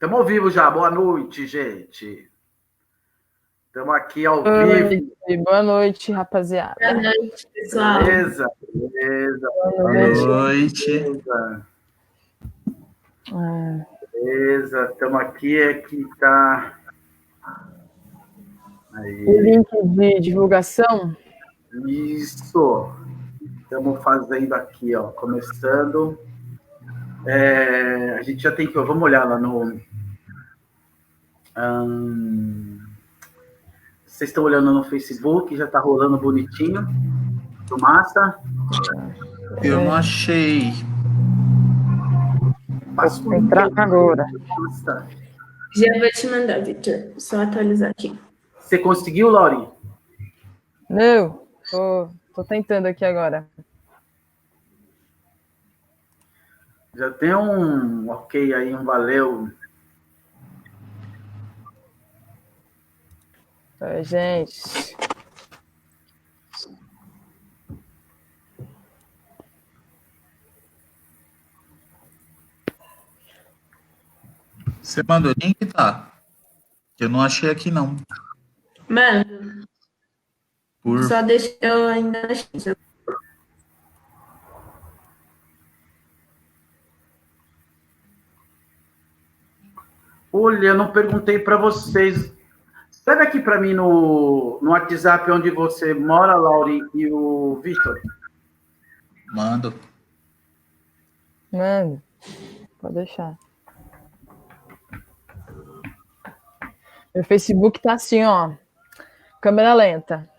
Estamos ao vivo já. Boa noite, gente. Estamos aqui ao vivo. Boa noite, rapaziada. Boa noite, pessoal. Beleza. Boa noite. Beleza. Estamos aqui tá. Aí. O link de divulgação? Isso. Estamos fazendo aqui, ó. Começando. A gente já tem que. Vamos olhar lá no. Vocês estão olhando no Facebook, já está rolando bonitinho. Do Massa. Eu não achei. Vou entrar agora. Já vou te mandar, Victor. Só atualizar aqui. Você conseguiu, Lauri? Não, tô tentando aqui agora. Já tem um ok aí, um valeu. Oi, gente. Você mandou o link, tá? Eu não achei aqui, não. Mano, só deixa eu ainda achei. Olha, eu não perguntei para vocês. Escreve aqui para mim no WhatsApp onde você mora, Lauri, e o Victor. Mando. Mano, pode deixar. Meu Facebook tá assim, ó. Câmera lenta.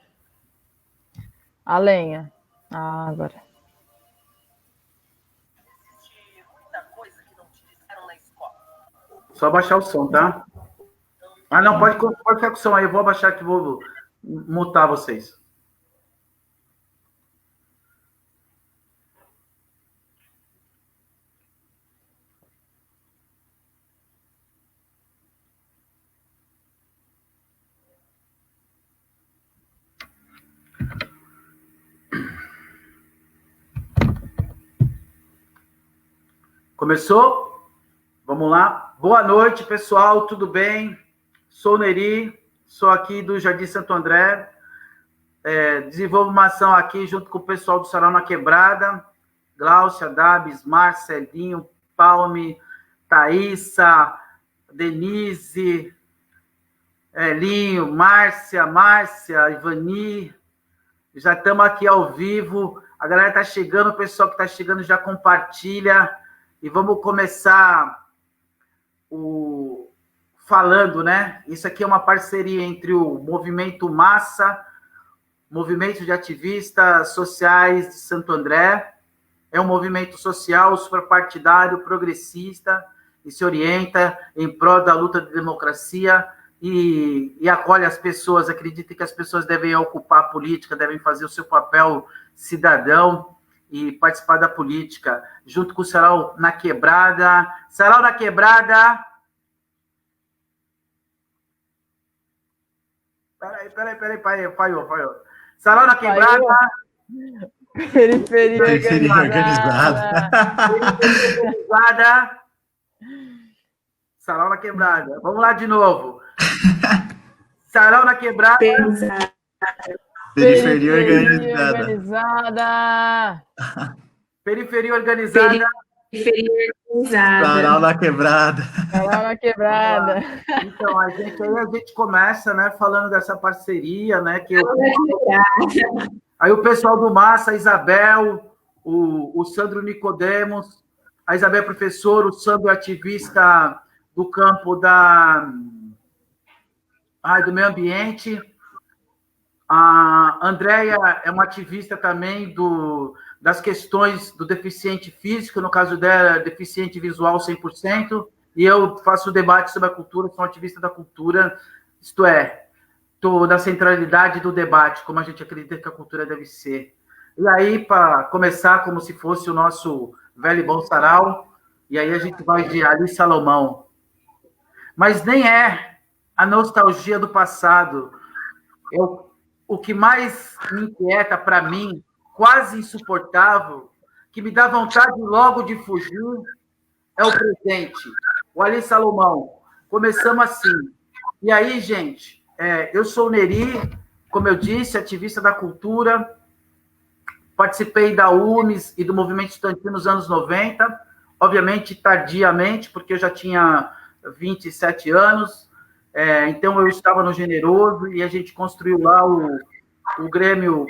A lenha. Agora. Só abaixar o som, tá? Ah, não, pode ficar com o som aí. Eu vou abaixar aqui, vou mutar vocês. Começou? Vamos lá. Boa noite, pessoal. Tudo bem? Sou o Neri, sou aqui do Jardim Santo André. Desenvolvo uma ação aqui junto com o pessoal do Sarau na Quebrada. Gláucia, Dabs, Marcelinho, Palme, Thaísa, Denise, Elinho, Márcia, Ivani. Já estamos aqui ao vivo. A galera está chegando, o pessoal que está chegando já compartilha. E vamos começar falando, né? Isso aqui é uma parceria entre o Movimento Massa, Movimento de Ativistas Sociais de Santo André. É um movimento social, suprapartidário, progressista, e se orienta em prol da luta de democracia e acolhe as pessoas, acredita que as pessoas devem ocupar a política, devem fazer o seu papel cidadão e participar da política, junto com o Sarau na Quebrada. Sarau na Quebrada. Peraí, falhou. Sarau na Quebrada. Periferia organizada. Sarau na Quebrada. Vamos lá de novo. Sarau na Quebrada. Periferia organizada. Periferia organizada. Periferia organizada. Sarau na Quebrada. Sarau na Quebrada. Então, a gente começa, né, falando dessa parceria, né, que aí o pessoal do Massa, a Isabel, o Sandro Nicodemos, a Isabel é professora, o Sandro é ativista do campo do meio ambiente. A Andréia é uma ativista também das questões do deficiente físico, no caso dela, deficiente visual 100%, e eu faço debate sobre a cultura, sou ativista da cultura, isto é, da centralidade do debate, como a gente acredita que a cultura deve ser. E aí, para começar, como se fosse o nosso velho e bom sarau, e aí a gente vai de Ali Salomão. Mas nem é a nostalgia do passado. O que mais me inquieta para mim, quase insuportável, que me dá vontade logo de fugir, é o presente. o Ali Salomão. Começamos assim. E aí, gente, eu sou o Neri, como eu disse, ativista da cultura, participei da UMES e do movimento estudantil nos anos 90, obviamente tardiamente, porque eu já tinha 27 anos, então eu estava no Generoso e a gente construiu lá o Grêmio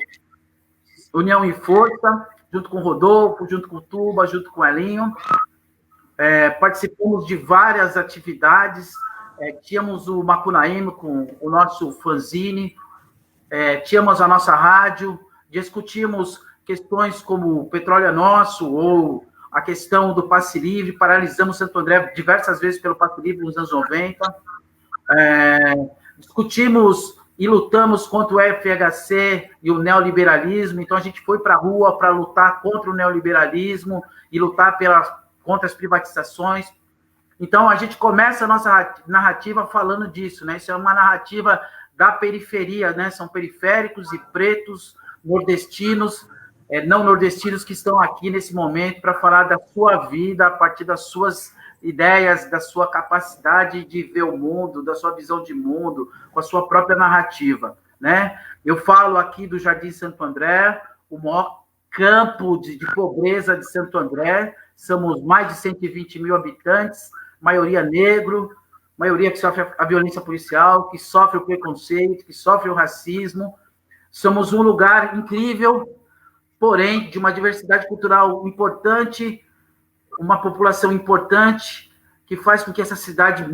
União e Força, junto com o Rodolfo, junto com o Tuba, junto com o Elinho. Participamos de várias atividades, tínhamos o Macunaíma com o nosso fanzine, tínhamos a nossa rádio, discutimos questões como o petróleo é nosso, ou a questão do passe livre, paralisamos Santo André diversas vezes pelo passe livre nos anos 90, discutimos e lutamos contra o FHC e o neoliberalismo, então a gente foi para a rua para lutar contra o neoliberalismo e lutar contra as privatizações. Então, a gente começa a nossa narrativa falando disso, né? Isso é uma narrativa da periferia, né? São periféricos e pretos, nordestinos, não nordestinos que estão aqui nesse momento para falar da sua vida a partir das suas ideias, da sua capacidade de ver o mundo, da sua visão de mundo, com a sua própria narrativa, né? Eu falo aqui do Jardim Santo André, o maior campo de pobreza de Santo André, somos mais de 120 mil habitantes, maioria negro, maioria que sofre a violência policial, que sofre o preconceito, que sofre o racismo. Somos um lugar incrível, porém, de uma diversidade cultural importante, uma população importante, que faz com que essa cidade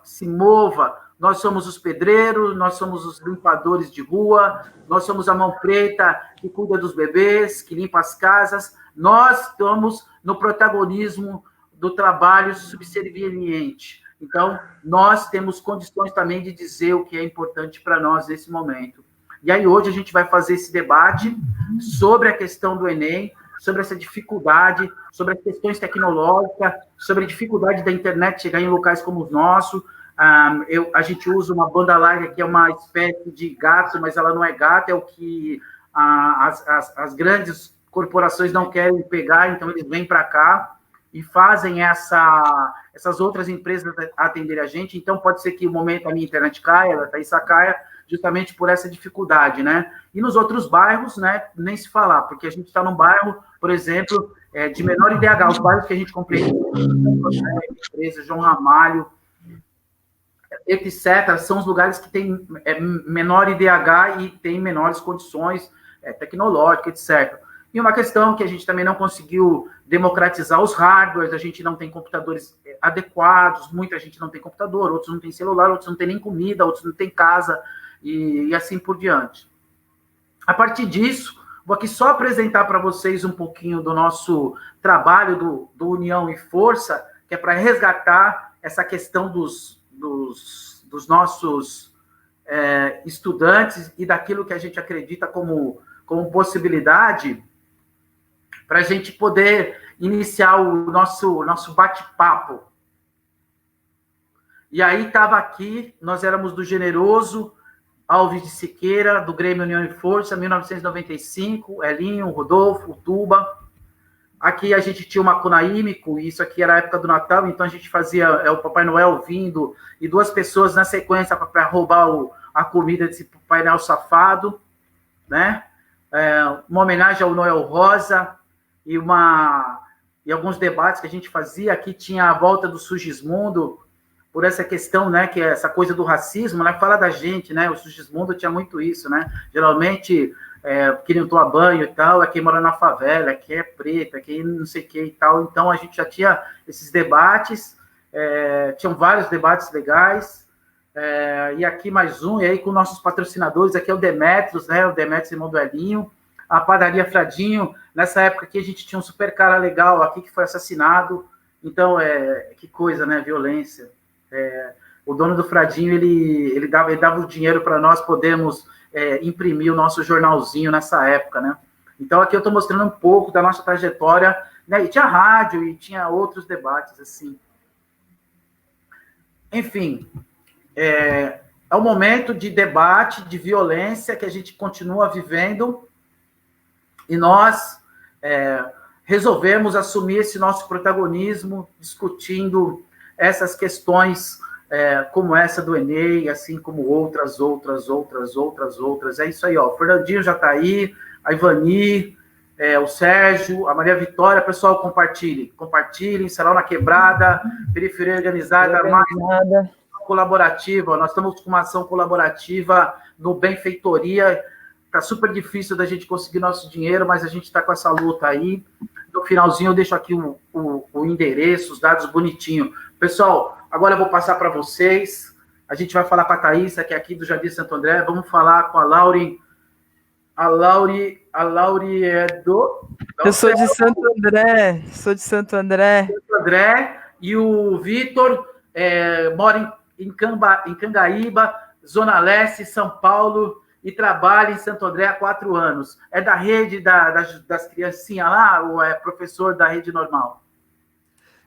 se mova. Nós somos os pedreiros, nós somos os limpadores de rua, nós somos a mão preta que cuida dos bebês, que limpa as casas. Nós estamos no protagonismo do trabalho subserviente. Então, nós temos condições também de dizer o que é importante para nós nesse momento. E aí, hoje, a gente vai fazer esse debate sobre a questão do Enem, sobre essa dificuldade, sobre as questões tecnológicas, sobre a dificuldade da internet chegar em locais como o nosso. A gente usa uma banda larga que é uma espécie de gato, mas ela não é gato, é o que as grandes corporações não querem pegar, então eles vêm para cá e fazem essas outras empresas atenderem a gente. Então, pode ser que o momento a minha internet caia, a Thaísa caia, justamente por essa dificuldade, né? E nos outros bairros, né, nem se falar, porque a gente está num bairro, por exemplo, de menor IDH, os bairros que a gente compreende, empresa, João Ramalho, etc., são os lugares que têm menor IDH e têm menores condições tecnológicas, etc. E uma questão que a gente também não conseguiu democratizar os hardwares, a gente não tem computadores adequados, muita gente não tem computador, outros não tem celular, outros não tem nem comida, outros não tem casa, e assim por diante. A partir disso, vou aqui só apresentar para vocês um pouquinho do nosso trabalho do União e Força, que é para resgatar essa questão dos nossos estudantes e daquilo que a gente acredita como possibilidade para a gente poder iniciar o nosso bate-papo. E aí estava aqui, nós éramos do Generoso, Alves de Siqueira, do Grêmio União e Força, 1995, Elinho, Rodolfo, Tuba. Aqui a gente tinha o Macunaímico, isso aqui era a época do Natal, então a gente fazia o Papai Noel vindo, e duas pessoas na sequência para roubar a comida desse Papai Noel safado, né? Uma homenagem ao Noel Rosa, e alguns debates que a gente fazia. Aqui tinha a volta do Sugismundo, por essa questão, né, que é essa coisa do racismo, né, fala da gente, né, o Sugismundo tinha muito isso, né, geralmente, queriam tomar banho e tal, quem mora na favela, quem é preta, quem não sei o que e tal, então a gente já tinha esses debates, tinham vários debates legais, e aqui mais um, e aí com nossos patrocinadores, aqui é o Demetrios, né, o Demetrios irmão do Elinho, a padaria Fradinho, nessa época aqui a gente tinha um super cara legal aqui que foi assassinado, então, que coisa, né, violência. O dono do Fradinho, ele dava o dinheiro para nós podermos imprimir o nosso jornalzinho nessa época, né? Então, aqui eu estou mostrando um pouco da nossa trajetória, né? E tinha rádio, e tinha outros debates, assim. Enfim, é um momento de debate, de violência que a gente continua vivendo, e nós resolvemos assumir esse nosso protagonismo, discutindo essas questões como essa do Enem, assim como outras. É isso aí, ó. O Fernandinho já está aí, a Ivani, o Sérgio, a Maria Vitória. Pessoal, compartilhem, Sarau na Quebrada, Periferia Organizada, mais colaborativa. Nós estamos com uma ação colaborativa no Benfeitoria. Está super difícil da gente conseguir nosso dinheiro, mas a gente está com essa luta aí. No finalzinho eu deixo aqui o endereço, os dados bonitinho. Pessoal, agora eu vou passar para vocês. A gente vai falar com a Thaísa, que é aqui do Jardim Santo André. Vamos falar com a Lauri. A Lauri é do... Eu sou de Santo André. Santo André. E o Vitor mora em Cangaíba, Zona Leste, São Paulo, e trabalha em Santo André há 4 anos. É da rede das criancinhas lá, ou é professor da rede normal?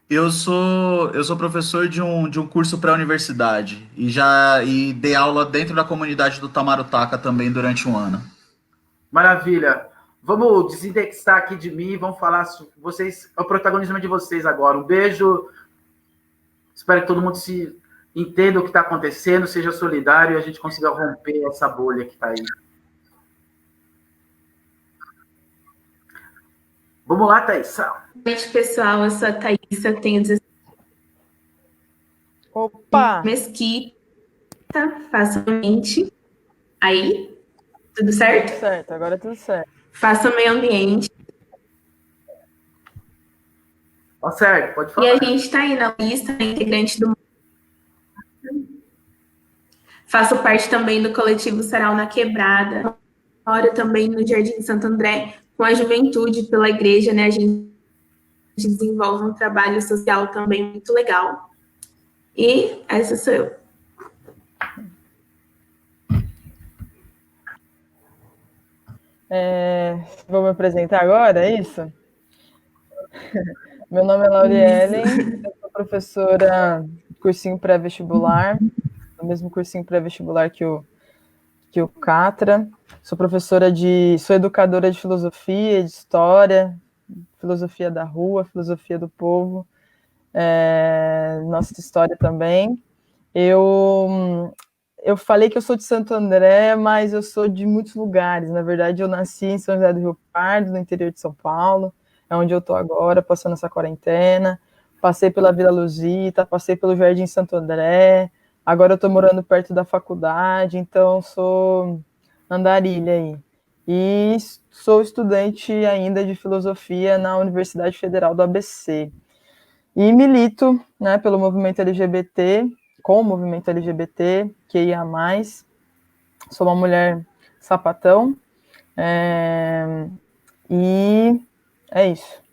Eu sou professor de um curso pré-universidade e dei aula dentro da comunidade do Tamarutaca também durante 1 ano. Maravilha. Vamos desindexar aqui de mim, vamos falar vocês, é o protagonismo de vocês agora. Um beijo. Espero que todo mundo entenda o que está acontecendo, seja solidário e a gente consiga romper essa bolha que está aí. Vamos lá, Thaísa. Boa noite, pessoal. Eu sou a Thaísa, tenho 16 Opa! Mesquita, faço ambiente. Aí, tudo certo? Tudo certo, agora tudo certo. Faço meio ambiente. Tá certo, pode falar. E a gente está aí na lista, integrante do... Faço parte também do coletivo Sarau na Quebrada. Moro também no Jardim Santo André, com a juventude pela igreja, né? A gente desenvolve um trabalho social também muito legal. E essa sou eu. Vou me apresentar agora, é isso? Meu nome é Lauriellen, eu sou professora do cursinho pré-vestibular, no mesmo cursinho pré-vestibular que o Catra. Sou sou educadora de filosofia, de história, filosofia da rua, filosofia do povo, nossa história também. Eu falei que eu sou de Santo André, mas eu sou de muitos lugares. Na verdade, eu nasci em São José do Rio Pardo, no interior de São Paulo, é onde eu estou agora, passando essa quarentena. Passei pela Vila Luzita, passei pelo Jardim Santo André, agora eu estou morando perto da faculdade, então sou andarilha aí. E sou estudante ainda de filosofia na Universidade Federal do ABC. E milito, né, pelo movimento LGBT, com o movimento LGBT, QIA+. Sou uma mulher sapatão. E é isso.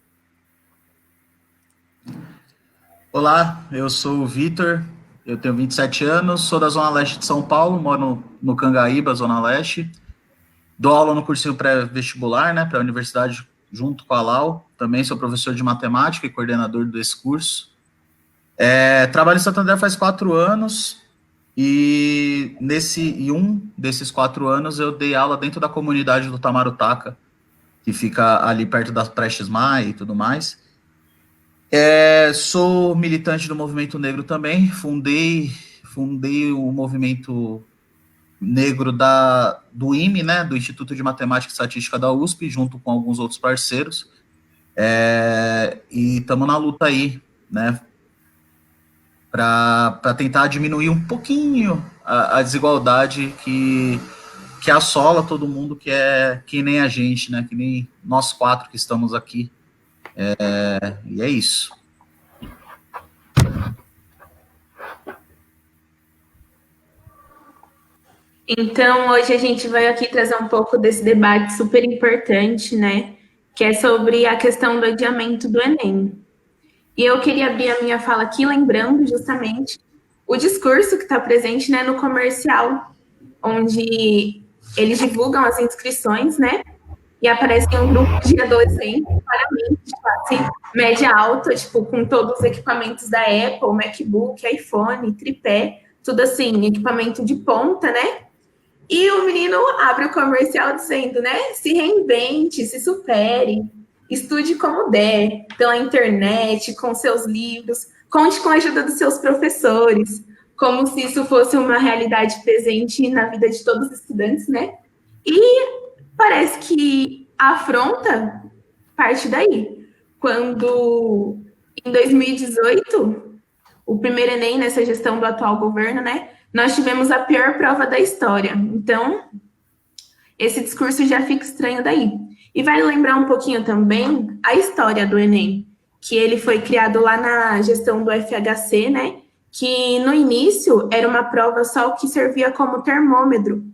Olá, eu sou o Vitor, eu tenho 27 anos, sou da Zona Leste de São Paulo, moro no Cangaíba, Zona Leste. Dou aula no cursinho pré-vestibular, né, para a universidade, junto com a Lau. Também sou professor de matemática e coordenador desse curso. Trabalho em Santo André faz 4 anos, e um desses 4 anos eu dei aula dentro da comunidade do Tamarutaca, que fica ali perto das Prestes Maia e tudo mais. Sou militante do movimento negro também, fundei o movimento negro do IME, né, do Instituto de Matemática e Estatística da USP, junto com alguns outros parceiros, e estamos na luta aí, né, para tentar diminuir um pouquinho a desigualdade que assola todo mundo, que nem a gente, né, que nem nós 4 que estamos aqui. E é isso. Então, hoje a gente vai aqui trazer um pouco desse debate super importante, né? Que é sobre a questão do adiamento do Enem. E eu queria abrir a minha fala aqui lembrando justamente o discurso que está presente, né, no comercial, onde eles divulgam as inscrições, né? E aparece um grupo de adolescentes, claramente, de classe média alta, tipo, com todos os equipamentos da Apple, MacBook, iPhone, tripé, tudo assim, equipamento de ponta, né? E o menino abre o comercial dizendo, né? Se reinvente, se supere, estude como der, pela internet, com seus livros, conte com a ajuda dos seus professores, como se isso fosse uma realidade presente na vida de todos os estudantes, né? E parece que a afronta parte daí. Quando, em 2018, o primeiro Enem, nessa gestão do atual governo, né, nós tivemos a pior prova da história. Então, esse discurso já fica estranho daí. E vale lembrar um pouquinho também a história do Enem, que ele foi criado lá na gestão do FHC, né, que no início era uma prova só que servia como termômetro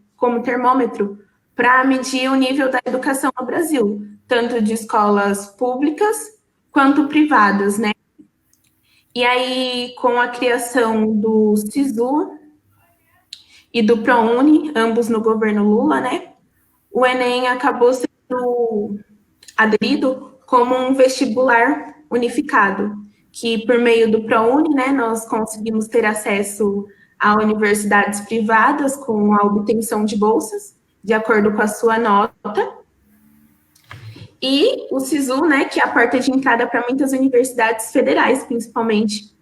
para medir o nível da educação no Brasil, tanto de escolas públicas quanto privadas, né? E aí, com a criação do SISU e do ProUni, ambos no governo Lula, né? O Enem acabou sendo aderido como um vestibular unificado, que por meio do ProUni, né, nós conseguimos ter acesso a universidades privadas com a obtenção de bolsas, de acordo com a sua nota, e o SISU, né, que é a porta de entrada para muitas universidades federais, principalmente.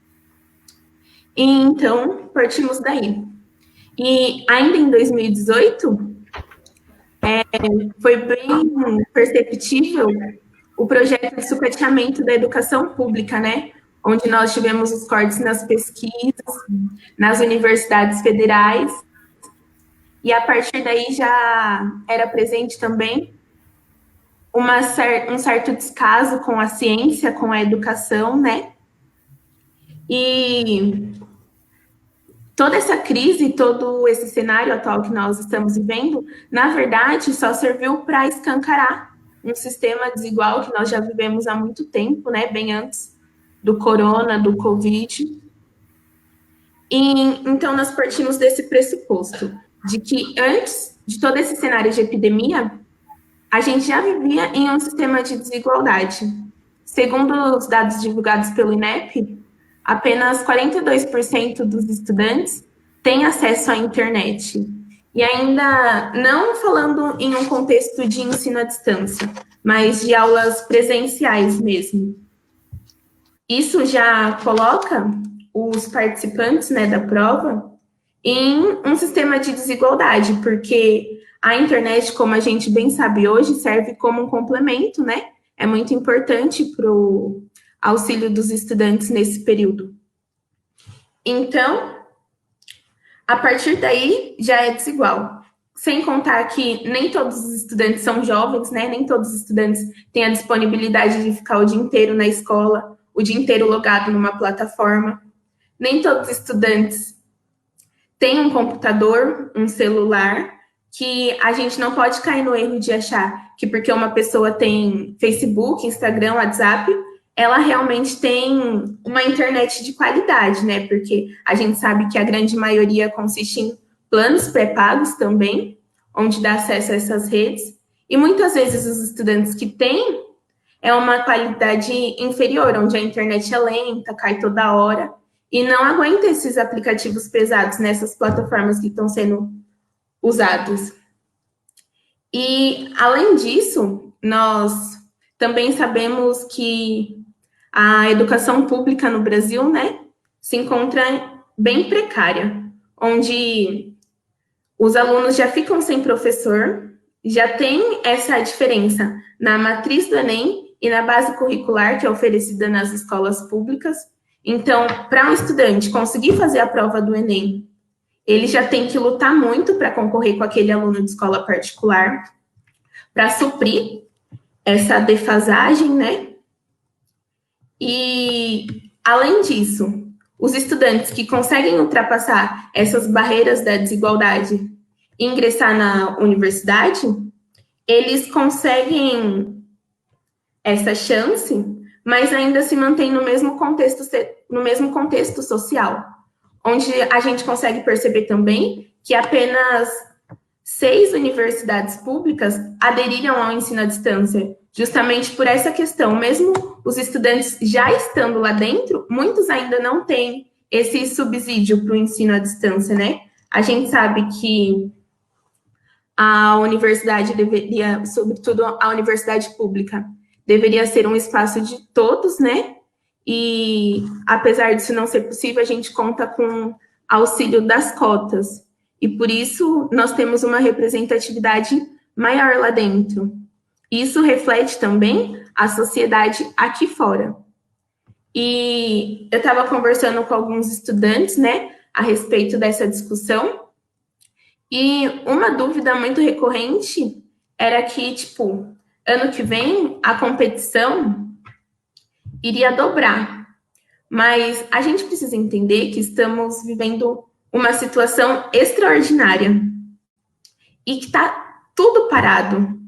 E então, partimos daí. E ainda em 2018, foi bem perceptível o projeto de sucateamento da educação pública, né, onde nós tivemos os cortes nas pesquisas, nas universidades federais, e a partir daí já era presente também um certo descaso com a ciência, com a educação, né? E toda essa crise, todo esse cenário atual que nós estamos vivendo, na verdade, só serviu para escancarar um sistema desigual que nós já vivemos há muito tempo, né? Bem antes do corona, do Covid. E então nós partimos desse pressuposto de que antes de todo esse cenário de epidemia, a gente já vivia em um sistema de desigualdade. Segundo os dados divulgados pelo INEP, apenas 42% dos estudantes têm acesso à internet. E ainda não falando em um contexto de ensino à distância, mas de aulas presenciais mesmo. Isso já coloca os participantes, né, da prova em um sistema de desigualdade, porque a internet, como a gente bem sabe hoje, serve como um complemento, né? É muito importante para o auxílio dos estudantes nesse período. Então, a partir daí, já é desigual. Sem contar que nem todos os estudantes são jovens, né? Nem todos os estudantes têm a disponibilidade de ficar o dia inteiro na escola, o dia inteiro logado numa plataforma. Nem todos os estudantes têm um computador, um celular, que a gente não pode cair no erro de achar que porque uma pessoa tem Facebook, Instagram, WhatsApp, ela realmente tem uma internet de qualidade, né? Porque a gente sabe que a grande maioria consiste em planos pré-pagos também, onde dá acesso a essas redes, e muitas vezes os estudantes que têm é uma qualidade inferior, onde a internet é lenta, cai toda hora, e não aguenta esses aplicativos pesados nessas plataformas que estão sendo usados. E, além disso, nós também sabemos que a educação pública no Brasil, né, se encontra bem precária, onde os alunos já ficam sem professor, já tem essa diferença na matriz do Enem e na base curricular que é oferecida nas escolas públicas. Então, para um estudante conseguir fazer a prova do Enem, ele já tem que lutar muito para concorrer com aquele aluno de escola particular, para suprir essa defasagem, né? E, além disso, os estudantes que conseguem ultrapassar essas barreiras da desigualdade e ingressar na universidade, eles conseguem essa chance, mas ainda se mantém no mesmo contexto social, onde a gente consegue perceber também que apenas 6 universidades públicas aderiram ao ensino à distância, justamente por essa questão. Mesmo os estudantes já estando lá dentro, muitos ainda não têm esse subsídio para o ensino à distância, né? A gente sabe que a universidade deveria, sobretudo a universidade pública, deveria ser um espaço de todos, né? e apesar disso não ser possível, a gente conta com auxílio das cotas. E por isso nós temos uma representatividade maior lá dentro. Isso reflete também a sociedade aqui fora. E eu estava conversando com alguns estudantes, né, a respeito dessa discussão, e uma dúvida muito recorrente era que, tipo, ano que vem a competição iria dobrar. Mas a gente precisa entender que estamos vivendo uma situação extraordinária e que está tudo parado.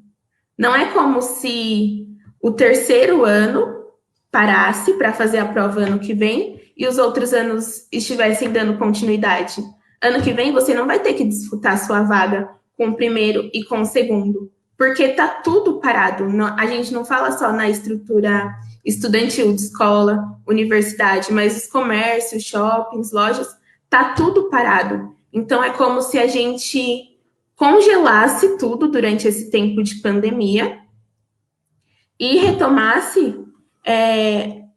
Não é como se o terceiro ano parasse para fazer a prova ano que vem e os outros anos estivessem dando continuidade. Ano que vem você não vai ter que disputar sua vaga com o primeiro e com o segundo, porque está tudo parado. A gente não fala só na estrutura estudantil de escola, universidade, mas os comércios, shoppings, lojas, está tudo parado. Então é como se a gente congelasse tudo durante esse tempo de pandemia e retomasse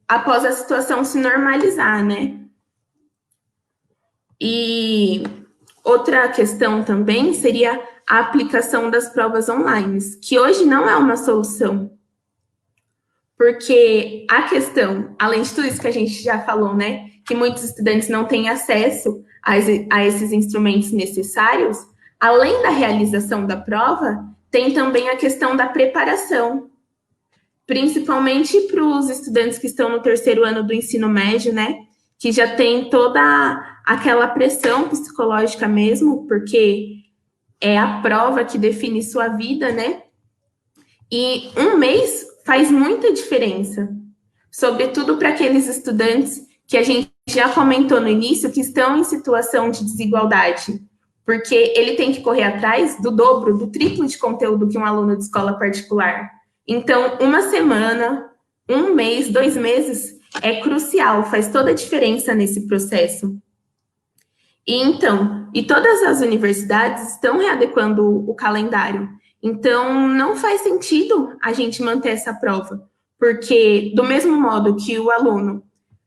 após a situação se normalizar, né? E outra questão também seria a aplicação das provas online, que hoje não é uma solução. Porque a questão, além de tudo isso que a gente já falou, né, que muitos estudantes não têm acesso a esses instrumentos necessários, além da realização da prova, tem também a questão da preparação, principalmente para os estudantes que estão no terceiro ano do ensino médio, né, que já tem toda aquela pressão psicológica mesmo, porque é a prova que define sua vida, né, e um mês faz muita diferença, sobretudo para aqueles estudantes que a gente já comentou no início, que estão em situação de desigualdade, porque ele tem que correr atrás do dobro, do triplo de conteúdo que um aluno de escola particular. Então, uma semana, um mês, 2 meses é crucial, faz toda a diferença nesse processo. E todas as universidades estão readequando o calendário. Então, não faz sentido a gente manter essa prova, porque do mesmo modo que o aluno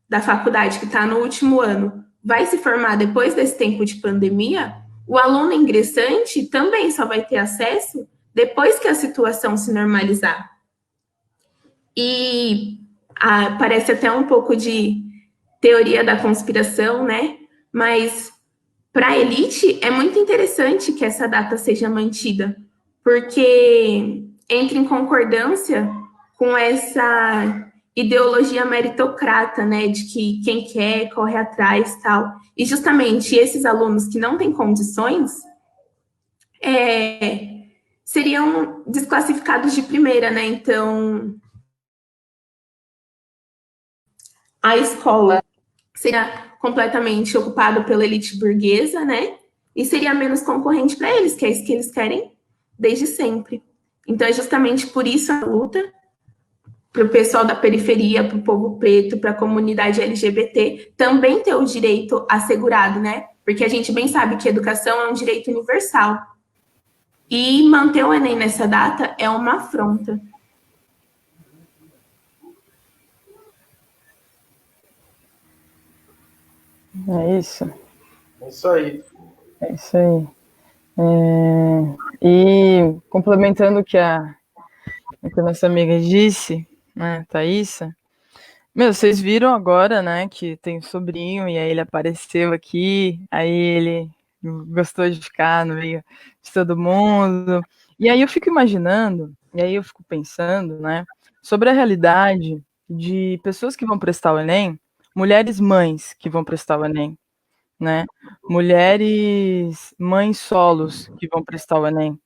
da faculdade que está no último ano vai se formar depois desse tempo de pandemia, o aluno ingressante também só vai ter acesso depois que a situação se normalizar. E parece até um pouco de teoria da conspiração, né? Mas para a elite é muito interessante que essa data seja mantida, porque entra em concordância com essa ideologia meritocrata, né, de que quem quer corre atrás e tal. E justamente esses alunos que não têm condições seriam desclassificados de primeira, né? Então, a escola seria completamente ocupada pela elite burguesa, né? E seria menos concorrente para eles, que é isso que eles querem desde sempre. Então, é justamente por isso a luta para o pessoal da periferia, para o povo preto, para a comunidade LGBT, também ter o direito assegurado, né? Porque a gente bem sabe que educação é um direito universal. E manter o Enem nessa data é uma afronta. É isso. É isso aí. É isso aí. E complementando o que a nossa amiga disse, né, Thaísa, vocês viram agora, né, que tem um sobrinho, e aí ele apareceu aqui, aí ele gostou de ficar no meio de todo mundo, e aí eu fico imaginando, e aí eu fico pensando, né, sobre a realidade de pessoas que vão prestar o Enem, mulheres mães que vão prestar o Enem, né, mulheres mães solos que vão prestar o Enem,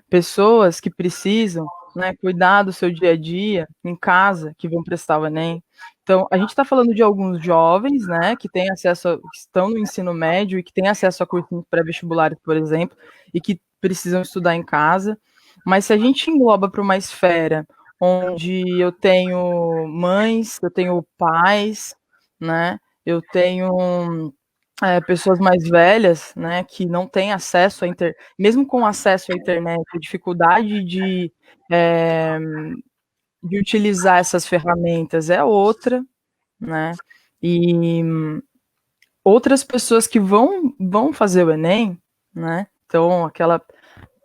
pessoas que precisam, né, cuidar do seu dia a dia em casa, que vão prestar o Enem. Então, a gente está falando de alguns jovens, né, que têm acesso, que estão no ensino médio e que têm acesso a cursos pré-vestibulares, por exemplo, e que precisam estudar em casa. Mas se a gente engloba para uma esfera onde eu tenho mães, eu tenho pais, né, eu tenho pessoas mais velhas, né, que não têm acesso à internet, mesmo com acesso à internet, a dificuldade de utilizar essas ferramentas é outra, né? E outras pessoas que vão fazer o Enem, né? Então, aquela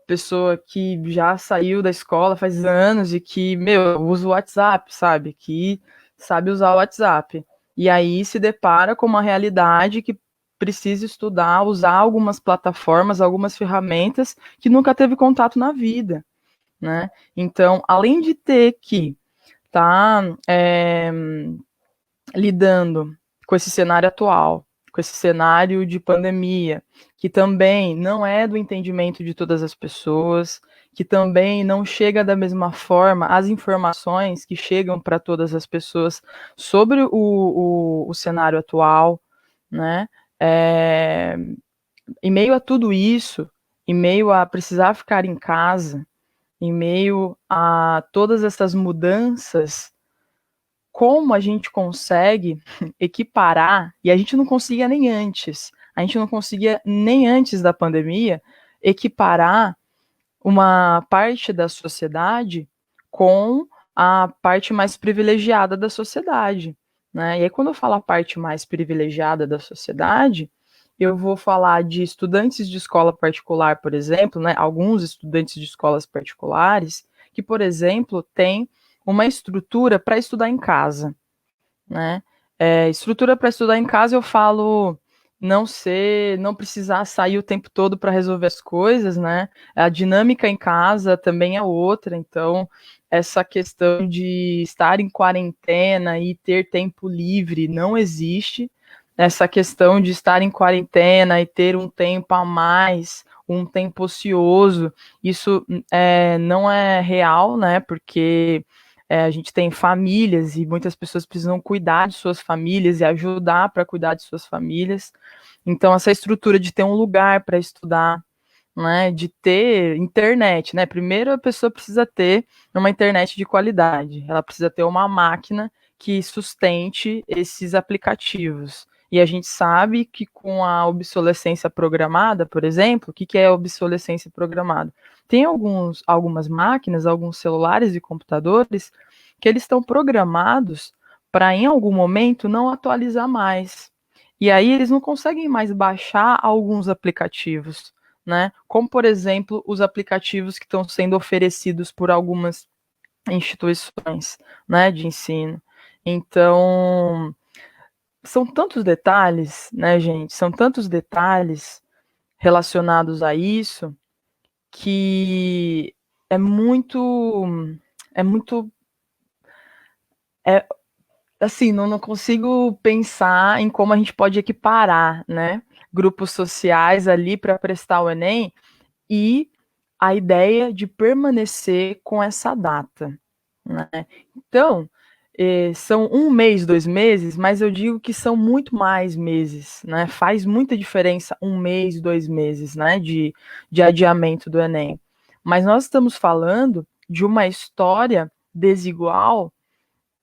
pessoa que já saiu da escola faz anos e que, usa o WhatsApp, sabe? Que sabe usar o WhatsApp. E aí se depara com uma realidade que precisa estudar, usar algumas plataformas, algumas ferramentas que nunca teve contato na vida, né? Então, além de ter que estar lidando com esse cenário atual, com esse cenário de pandemia, que também não é do entendimento de todas as pessoas, que também não chega da mesma forma as informações que chegam para todas as pessoas sobre o cenário atual, né? Em meio a tudo isso, em meio a precisar ficar em casa, em meio a todas essas mudanças, como a gente consegue equiparar, e a gente não conseguia nem antes, a gente não conseguia nem antes da pandemia equiparar uma parte da sociedade com a parte mais privilegiada da sociedade, né? E aí, quando eu falo a parte mais privilegiada da sociedade, eu vou falar de estudantes de escola particular, por exemplo, né? Alguns estudantes de escolas particulares que, por exemplo, têm uma estrutura para estudar em casa, né? Estrutura para estudar em casa, eu falo não precisar sair o tempo todo para resolver as coisas, né? A dinâmica em casa também é outra, então essa questão de estar em quarentena e ter tempo livre não existe. Essa questão de estar em quarentena e ter um tempo a mais, um tempo ocioso, isso não é real, né? Porque a gente tem famílias e muitas pessoas precisam cuidar de suas famílias e ajudar para cuidar de suas famílias. Então, essa estrutura de ter um lugar para estudar, né, de ter internet, né? Primeiro a pessoa precisa ter uma internet de qualidade, ela precisa ter uma máquina que sustente esses aplicativos. E a gente sabe que com a obsolescência programada, por exemplo, o que é a obsolescência programada? Tem algumas máquinas, alguns celulares e computadores que eles estão programados para em algum momento não atualizar mais. E aí eles não conseguem mais baixar alguns aplicativos, né? Como, por exemplo, os aplicativos que estão sendo oferecidos por algumas instituições, né, de ensino. Então, são tantos detalhes, né, gente? São tantos detalhes relacionados a isso que é muito, é muito, assim, não consigo pensar em como a gente pode equiparar, né, grupos sociais ali para prestar o Enem e a ideia de permanecer com essa data, né? Então, são 1 mês, 2 meses, mas eu digo que são muito mais meses, né? Faz muita diferença 1 mês, 2 meses, né? De adiamento do Enem. Mas nós estamos falando de uma história desigual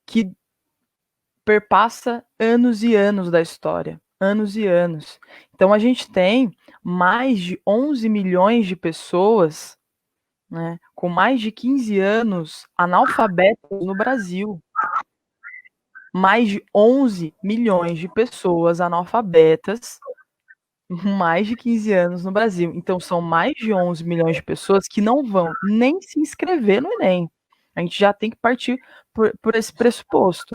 que perpassa anos e anos da história, anos e anos. Então a gente tem mais de 11 milhões de pessoas, né, com mais de 15 anos analfabetas no Brasil. Mais de 11 milhões de pessoas analfabetas, mais de 15 anos no Brasil. Então são mais de 11 milhões de pessoas que não vão nem se inscrever no Enem. A gente já tem que partir por esse pressuposto,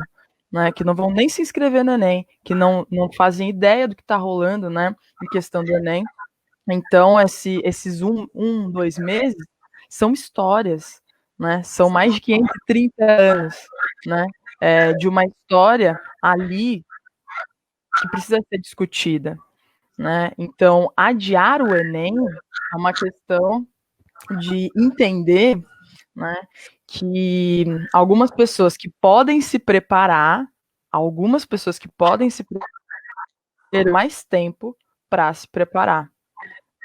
né, que não vão nem se inscrever no Enem, que não fazem ideia do que está rolando, né, em questão do Enem. Então, esses 2 meses são histórias, né? São mais de 530 anos, né? De uma história ali que precisa ser discutida, né? Então, adiar o Enem é uma questão de entender, né, que algumas pessoas que podem se preparar, ter mais tempo para se preparar,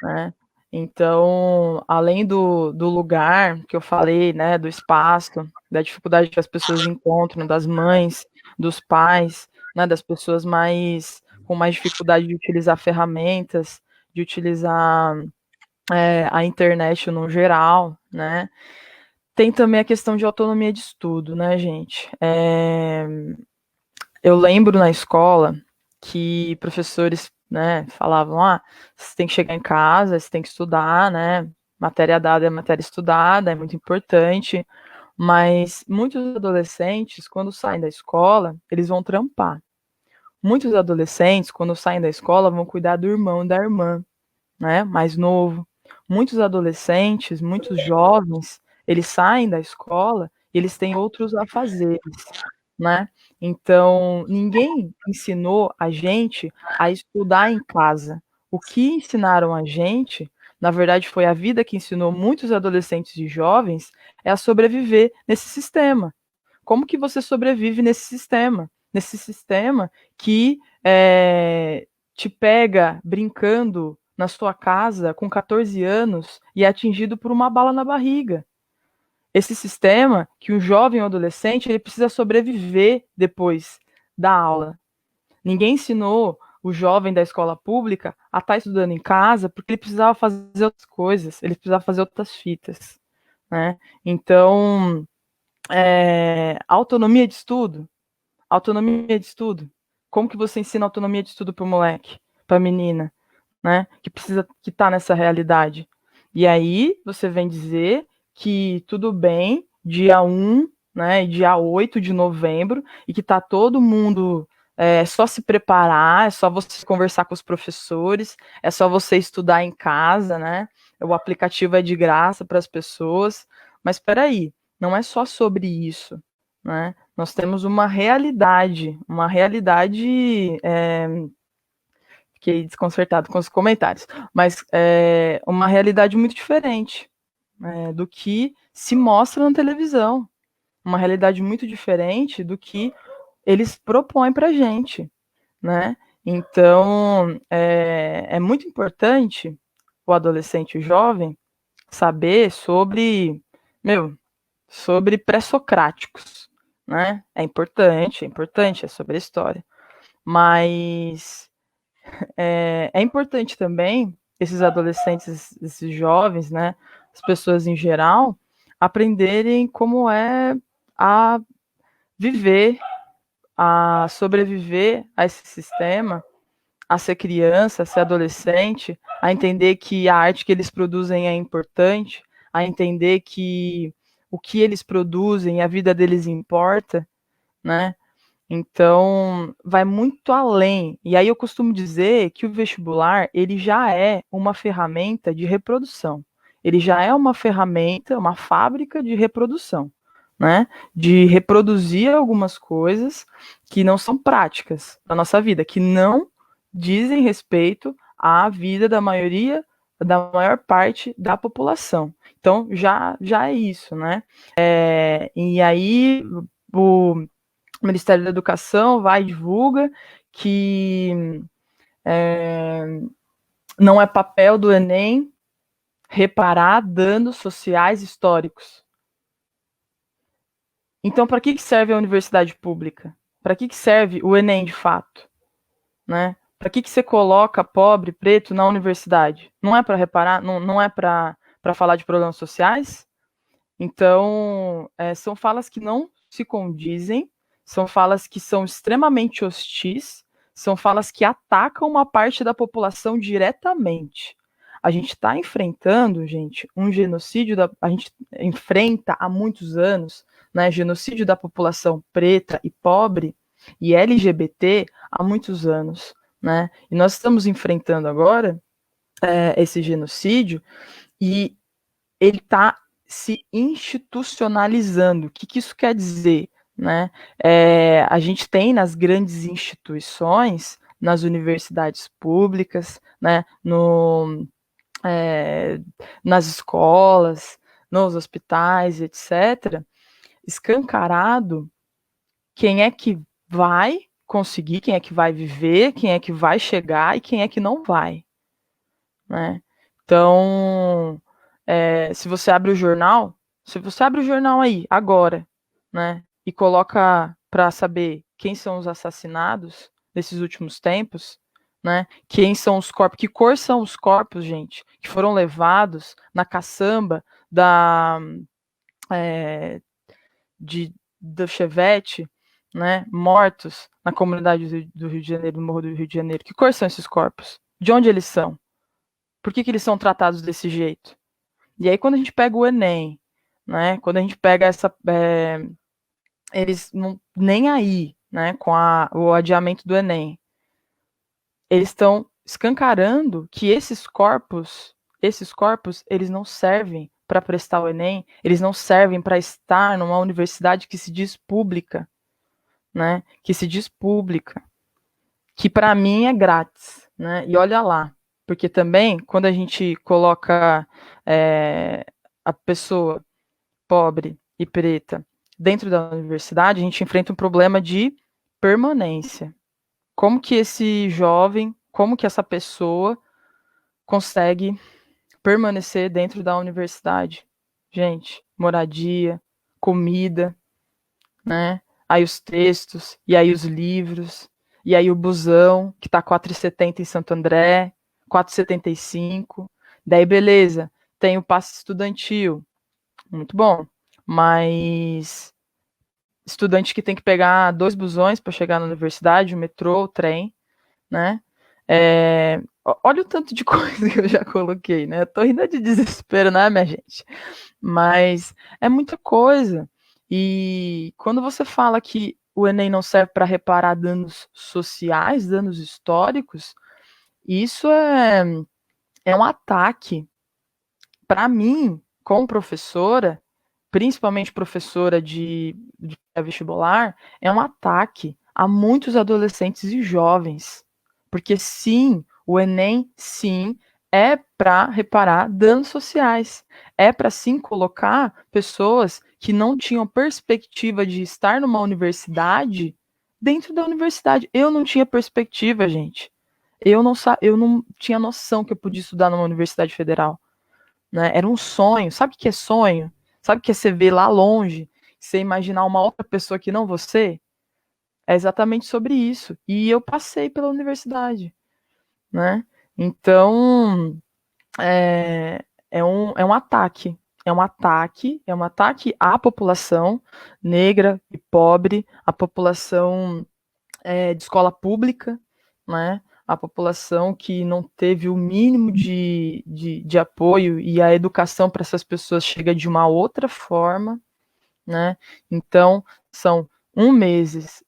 né? Então, além do lugar que eu falei, né, do espaço, da dificuldade que as pessoas encontram, das mães, dos pais, né, das pessoas com mais dificuldade de utilizar ferramentas, de utilizar a internet no geral, né? Tem também a questão de autonomia de estudo, né, gente? eu lembro na escola que professores, né, falavam, você tem que chegar em casa, você tem que estudar, né, matéria dada é matéria estudada, é muito importante, mas muitos adolescentes, quando saem da escola, eles vão trampar. Muitos adolescentes, quando saem da escola, vão cuidar do irmão e da irmã, né, mais novo. Muitos adolescentes, muitos jovens, eles saem da escola e eles têm outros afazeres, né? Então, ninguém ensinou a gente a estudar em casa. O que ensinaram a gente, na verdade, foi a vida que ensinou muitos adolescentes e jovens, é a sobreviver nesse sistema. Como que você sobrevive nesse sistema? Nesse sistema que te pega brincando na sua casa com 14 anos e é atingido por uma bala na barriga. Esse sistema que o jovem ou adolescente ele precisa sobreviver depois da aula. Ninguém ensinou o jovem da escola pública a estar estudando em casa porque ele precisava fazer outras coisas, ele precisava fazer outras fitas, né? Então, autonomia de estudo. Autonomia de estudo. Como que você ensina autonomia de estudo para o moleque, para a menina, né? Que precisa, que está nessa realidade. E aí você vem dizer que tudo bem, dia 1, né, dia 8 de novembro, e que está todo mundo só se preparar, é só você conversar com os professores, é só você estudar em casa, né? O aplicativo é de graça para as pessoas. Mas espera aí, não é só sobre isso, né? Nós temos uma realidade, fiquei desconcertado com os comentários, mas uma realidade muito diferente do que se mostra na televisão, uma realidade muito diferente do que eles propõem para a gente, né? Então, é muito importante o adolescente e o jovem saber sobre pré-socráticos, né? É importante, é sobre a história. Mas é importante também esses adolescentes, esses jovens, né? As pessoas em geral, aprenderem como é a viver, a sobreviver a esse sistema, a ser criança, a ser adolescente, a entender que a arte que eles produzem é importante, a entender que o que eles produzem, a vida deles importa, né? Então, vai muito além. E aí eu costumo dizer que o vestibular, ele já é uma ferramenta de reprodução. Ele já é uma ferramenta, uma fábrica de reprodução, né? De reproduzir algumas coisas que não são práticas da nossa vida, que não dizem respeito à vida da maioria, da maior parte da população. Então, já é isso, né? E aí, o Ministério da Educação vai e divulga que não é papel do Enem reparar danos sociais históricos. Então, para que serve a universidade pública? Para que serve o Enem de fato? Né? Para que você coloca pobre, preto na universidade? Não é para reparar? Não é para falar de problemas sociais? Então, são falas que não se condizem, são falas que são extremamente hostis, são falas que atacam uma parte da população diretamente. A gente está enfrentando, gente, um genocídio, a gente enfrenta há muitos anos, né, genocídio da população preta e pobre e LGBT há muitos anos, né? E nós estamos enfrentando agora esse genocídio e ele está se institucionalizando. O que isso quer dizer? Né? A gente tem nas grandes instituições, nas universidades públicas, né, nas escolas, nos hospitais, etc., escancarado quem é que vai conseguir, quem é que vai viver, quem é que vai chegar e quem é que não vai. Né? Então, se você abre o jornal aí, agora, né, e coloca para saber quem são os assassinados nesses últimos tempos, né, quem são os corpos, que cor são os corpos, gente, que foram levados na caçamba do Chevette, né, mortos na comunidade do Rio de Janeiro, no Morro do Rio de Janeiro. Que cor são esses corpos? De onde eles são? Por que eles são tratados desse jeito? E aí, quando a gente pega o Enem, né, quando a gente pega eles não nem aí, né, com o adiamento do Enem, eles estão escancarando que esses corpos, eles não servem para prestar o Enem, eles não servem para estar numa universidade que se diz pública, né? Que se diz pública, que para mim é grátis, né? E olha lá, porque também quando a gente coloca a pessoa pobre e preta dentro da universidade, a gente enfrenta um problema de permanência. Como que esse jovem, como que essa pessoa consegue permanecer dentro da universidade? Gente, moradia, comida, né? Aí os textos, e aí os livros, e aí o busão, que tá 4,70 em Santo André, 4,75. Daí, beleza, tem o passe estudantil, muito bom, mas estudante que tem que pegar 2 busões para chegar na universidade, o metrô, o trem, né? Olha o tanto de coisa que eu já coloquei, né? Eu tô rindo de desespero, né, minha gente? Mas é muita coisa. E quando você fala que o Enem não serve para reparar danos sociais, danos históricos, isso é um ataque. Para mim, como professora, principalmente professora de vestibular, é um ataque a muitos adolescentes e jovens. Porque sim, o Enem, sim, é para reparar danos sociais. É para sim colocar pessoas que não tinham perspectiva de estar numa universidade dentro da universidade. Eu não tinha perspectiva, gente. Eu não tinha noção que eu podia estudar numa universidade federal, né? Era um sonho. Sabe o que é sonho? Sabe o que é você ver lá longe, você imaginar uma outra pessoa que não você? É exatamente sobre isso. E eu passei pela universidade, né? Então, é um ataque. É um ataque à população negra e pobre, à população de escola pública, né? A população que não teve o mínimo de apoio, e a educação para essas pessoas chega de uma outra forma, né? Então, são 1 mês,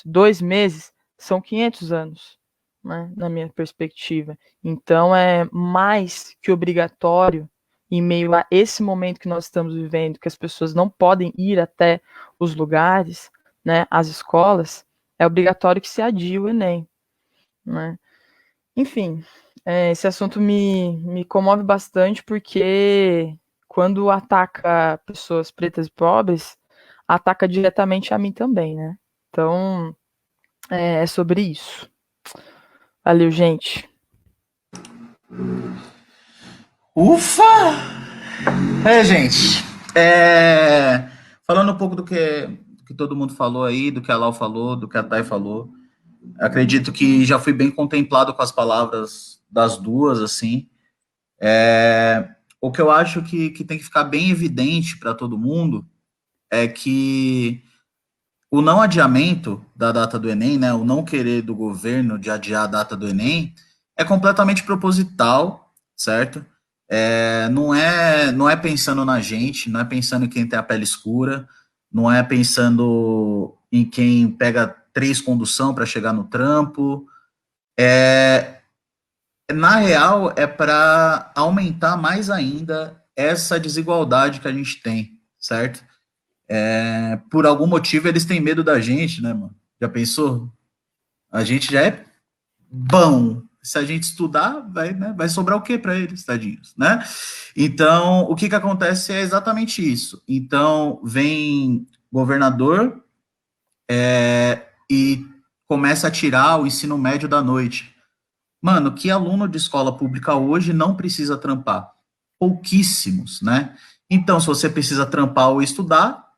2 meses, são 500 anos, né? Na minha perspectiva. Então, é mais que obrigatório, em meio a esse momento que nós estamos vivendo, que as pessoas não podem ir até os lugares, né? As escolas, é obrigatório que se adie o Enem, né? Enfim, esse assunto me comove bastante, porque quando ataca pessoas pretas e pobres, ataca diretamente a mim também, né? Então, é sobre isso. Valeu, gente. Ufa! Gente, falando um pouco do que todo mundo falou aí, do que a Lau falou, do que a Thay falou, acredito que já fui bem contemplado com as palavras das duas, assim. O que eu acho que tem que ficar bem evidente para todo mundo é que o não adiamento da data do Enem, né, o não querer do governo de adiar a data do Enem, é completamente proposital, certo? Não é pensando na gente, não é pensando em quem tem a pele escura, não é pensando em quem pega 3 condução para chegar no trampo. Na real, é para aumentar mais ainda essa desigualdade que a gente tem, certo? Por algum motivo, eles têm medo da gente, né, mano? Já pensou? A gente já é bom. Se a gente estudar, vai sobrar o quê para eles, tadinhos, né? Então, o que acontece é exatamente isso. Então, vem governador e começa a tirar o ensino médio da noite. Mano, que aluno de escola pública hoje não precisa trampar? Pouquíssimos, né? Então, se você precisa trampar ou estudar,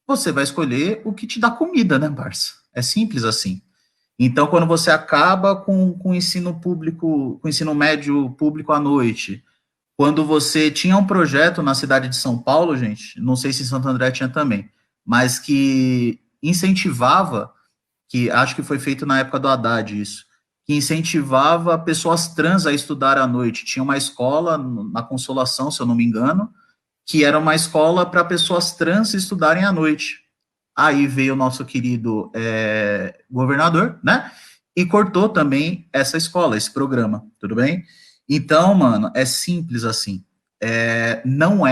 você vai escolher o que te dá comida, né, parça? É simples assim. Então, quando você acaba com o ensino público, com o ensino médio público à noite, quando você tinha um projeto na cidade de São Paulo, gente, não sei se em Santo André tinha também, mas que incentivava, que acho que foi feito na época do Haddad isso, que incentivava pessoas trans a estudar à noite. Tinha uma escola na Consolação, se eu não me engano, que era uma escola para pessoas trans estudarem à noite. Aí veio o nosso querido governador, né? E cortou também essa escola, esse programa, tudo bem? Então, mano, é simples assim. Não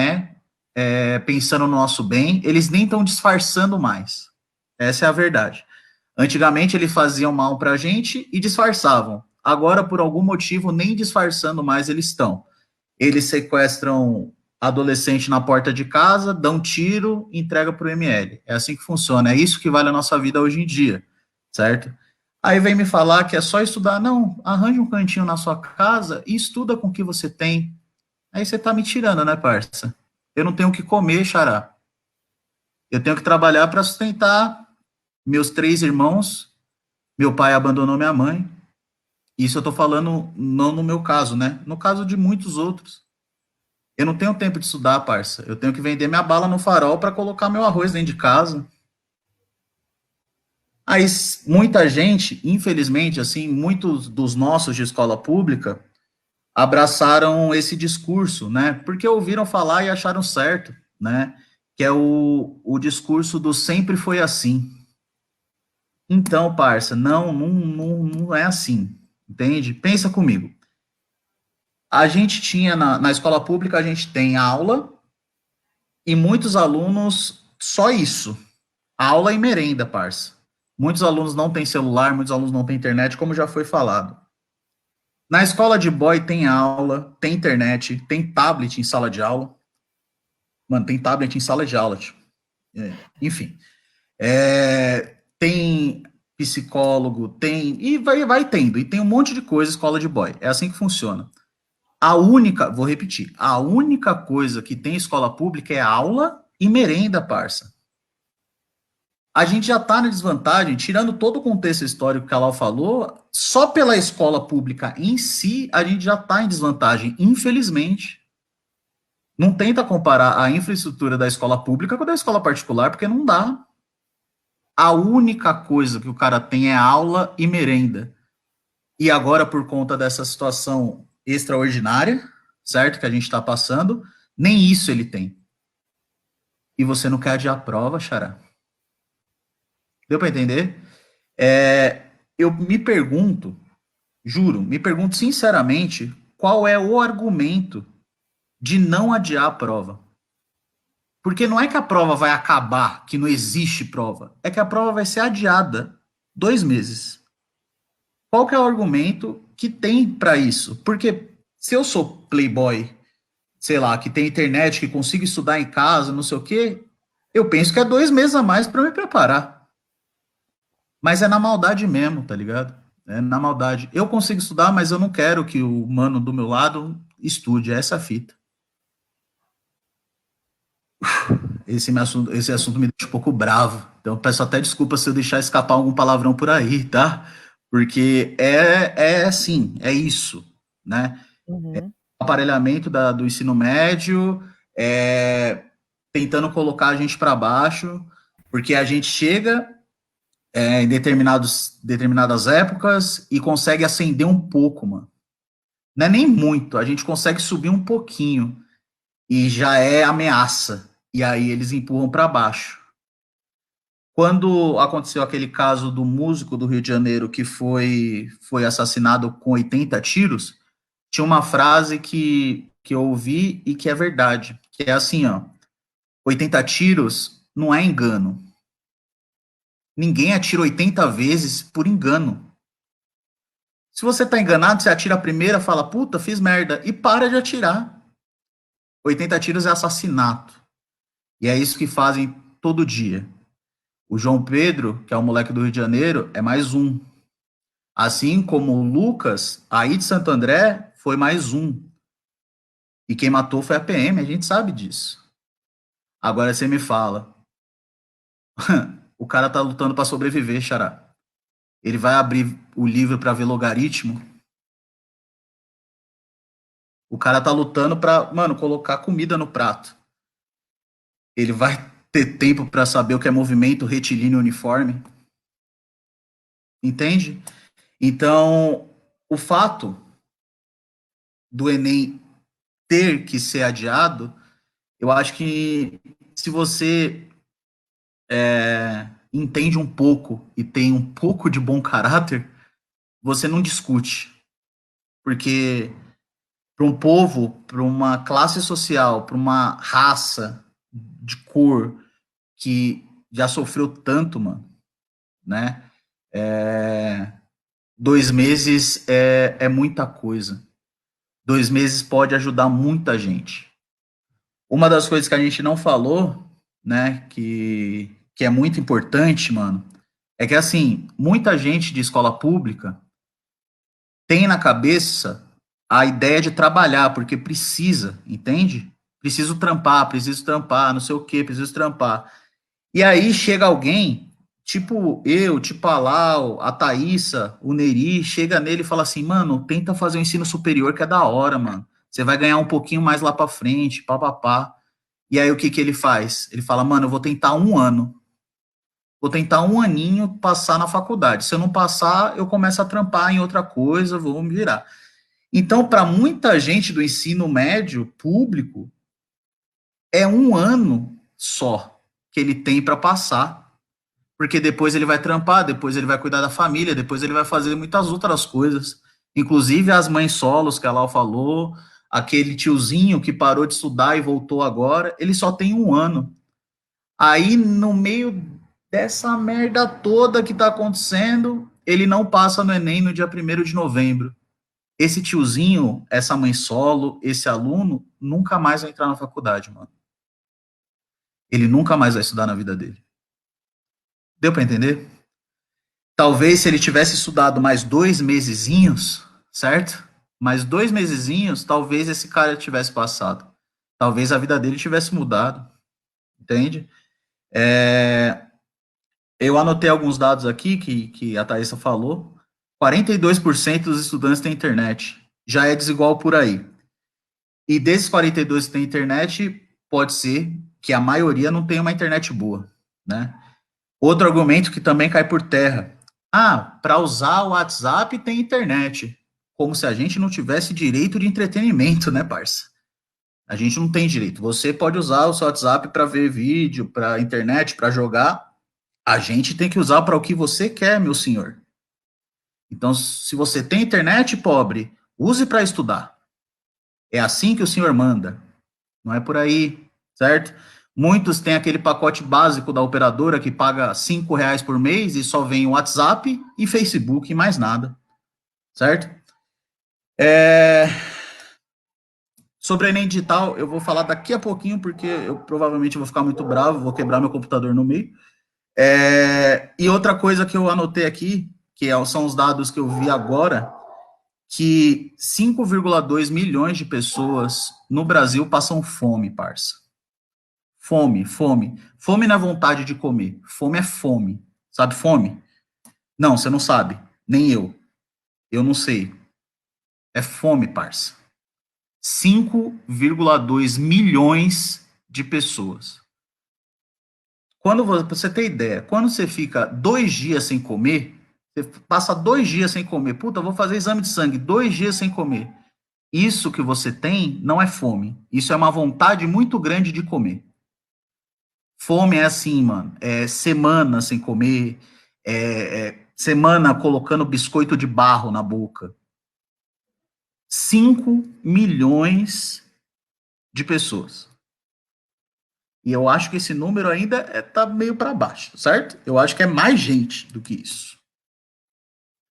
pensando no nosso bem, eles nem estão disfarçando mais. Essa é a verdade. Antigamente, eles faziam mal pra gente e disfarçavam. Agora, por algum motivo, nem disfarçando mais eles estão. Eles sequestram adolescente na porta de casa, dão tiro, entrega pro ML. É assim que funciona. É isso que vale a nossa vida hoje em dia, certo? Aí vem me falar que é só estudar. Não, arranje um cantinho na sua casa e estuda com o que você tem. Aí você tá me tirando, né, parça? Eu não tenho o que comer, xará. Eu tenho que trabalhar para sustentar meus 3 irmãos. Meu pai abandonou minha mãe. Isso eu tô falando não no meu caso, né? No caso de muitos outros. Eu não tenho tempo de estudar, parça. Eu tenho que vender minha bala no farol para colocar meu arroz dentro de casa. Aí, muita gente, infelizmente, assim, muitos dos nossos de escola pública abraçaram esse discurso, né? Porque ouviram falar e acharam certo, né? Que é o discurso do sempre foi assim. Então, parça, não é assim, entende? Pensa comigo. A gente tinha, na escola pública, a gente tem aula e muitos alunos, só isso. Aula e merenda, parça. Muitos alunos não têm celular, muitos alunos não têm internet, como já foi falado. Na escola de boy tem aula, tem internet, tem tablet em sala de aula. Mano, tem tablet em sala de aula, tipo. Enfim. Tem psicólogo, tem... E vai tendo. E tem um monte de coisa escola de boy. É assim que funciona. Vou repetir, a única coisa que tem escola pública é aula e merenda, parça. A gente já tá na desvantagem, tirando todo o contexto histórico que a Lau falou, só pela escola pública em si, a gente já tá em desvantagem, infelizmente. Não tenta comparar a infraestrutura da escola pública com a da escola particular, porque não dá. A única coisa que o cara tem é aula e merenda. E agora, por conta dessa situação extraordinária, certo, que a gente está passando, nem isso ele tem. E você não quer adiar a prova, xará? Deu para entender? Eu me pergunto, juro, me pergunto sinceramente, qual é o argumento de não adiar a prova? Porque não é que a prova vai acabar, que não existe prova, é que a prova vai ser adiada 2 meses. Qual que é o argumento que tem para isso? Porque se eu sou playboy, sei lá, que tem internet, que consigo estudar em casa, não sei o quê, eu penso que é 2 meses a mais para me preparar. Mas é na maldade mesmo, tá ligado? É na maldade. Eu consigo estudar, mas eu não quero que o mano do meu lado estude. Essa é a fita. Esse assunto me deixa um pouco bravo. Então, peço até desculpa se eu deixar escapar algum palavrão por aí, tá? Porque assim, é isso, né? Uhum. Aparelhamento do ensino médio, tentando colocar a gente para baixo, porque a gente chega em determinadas épocas e consegue ascender um pouco, mano. Não é nem muito, a gente consegue subir um pouquinho e já é ameaça. E aí eles empurram para baixo. Quando aconteceu aquele caso do músico do Rio de Janeiro que foi assassinado com 80 tiros, tinha uma frase que eu ouvi e que é verdade, que é assim, ó, 80 tiros não é engano. Ninguém atira 80 vezes por engano. Se você tá enganado, você atira a primeira, fala, puta, fiz merda, e para de atirar. 80 tiros é assassinato. E é isso que fazem todo dia. O João Pedro, que é o moleque do Rio de Janeiro, é mais um. Assim como o Lucas, aí de Santo André, foi mais um. E quem matou foi a PM, a gente sabe disso. Agora você me fala. O cara tá lutando para sobreviver, xará. Ele vai abrir o livro para ver logaritmo. O cara tá lutando para, mano, colocar comida no prato. Ele vai ter tempo para saber o que é movimento retilíneo uniforme. Entende? Então, o fato do Enem ter que ser adiado, eu acho que se você entende um pouco e tem um pouco de bom caráter, você não discute. Porque para um povo, para uma classe social, para uma raça de cor que já sofreu tanto, mano, né? 2 meses é muita coisa. 2 meses pode ajudar muita gente. Uma das coisas que a gente não falou, né, que é muito importante, mano, é que, assim, muita gente de escola pública tem na cabeça a ideia de trabalhar, porque precisa, entende? Preciso trampar, não sei o quê, preciso trampar. E aí chega alguém, tipo eu, tipo a Lau, a Thaísa, o Neri, chega nele e fala assim, mano, tenta fazer o ensino superior que é da hora, mano. Você vai ganhar um pouquinho mais lá pra frente, papapá. E aí o que ele faz? Ele fala, mano, eu vou tentar 1 ano. Vou tentar 1 aninho passar na faculdade. Se eu não passar, eu começo a trampar em outra coisa, vou me virar. Então, para muita gente do ensino médio público, é 1 ano só que ele tem para passar. Porque depois ele vai trampar, depois ele vai cuidar da família, depois ele vai fazer muitas outras coisas. Inclusive as mães solos que a Lau falou, aquele tiozinho que parou de estudar e voltou agora, ele só tem 1 ano. Aí, no meio dessa merda toda que tá acontecendo, ele não passa no Enem no dia 1º de novembro. Esse tiozinho, essa mãe solo, esse aluno, nunca mais vai entrar na faculdade, mano. Ele nunca mais vai estudar na vida dele. Deu para entender? Talvez se ele tivesse estudado mais 2 mesezinhos, certo? Mais 2 mesezinhos, talvez esse cara tivesse passado. Talvez a vida dele tivesse mudado. Entende? Eu anotei alguns dados aqui que a Thaísa falou. 42% dos estudantes têm internet. Já é desigual por aí. E desses 42% que têm internet, pode ser que a maioria não tenha uma internet boa, né? Outro argumento que também cai por terra. Para usar o WhatsApp tem internet. Como se a gente não tivesse direito de entretenimento, né, parça? A gente não tem direito. Você pode usar o seu WhatsApp para ver vídeo, para internet, para jogar. A gente tem que usar para o que você quer, meu senhor. Então, se você tem internet, pobre, use para estudar. É assim que o senhor manda. Não é por aí, certo? Muitos têm aquele pacote básico da operadora que paga R$5 por mês e só vem o WhatsApp e Facebook e mais nada, certo? Sobre a Enem Digital, eu vou falar daqui a pouquinho, porque eu provavelmente vou ficar muito bravo, vou quebrar meu computador no meio. E outra coisa que eu anotei aqui, são os dados que eu vi agora, que 5,2 milhões de pessoas no Brasil passam fome, parça. Fome. Fome não é vontade de comer. Fome é fome. Sabe fome? Não, você não sabe. Nem eu. Eu não sei. É fome, parça. 5,2 milhões de pessoas. Quando você tem ideia, quando você fica 2 dias sem comer, você passa 2 dias sem comer, puta, vou fazer exame de sangue, 2 dias sem comer. Isso que você tem não é fome. Isso é uma vontade muito grande de comer. Fome é assim, mano, semana sem comer, semana colocando biscoito de barro na boca. 5 milhões de pessoas. E eu acho que esse número ainda tá meio para baixo, certo? Eu acho que é mais gente do que isso.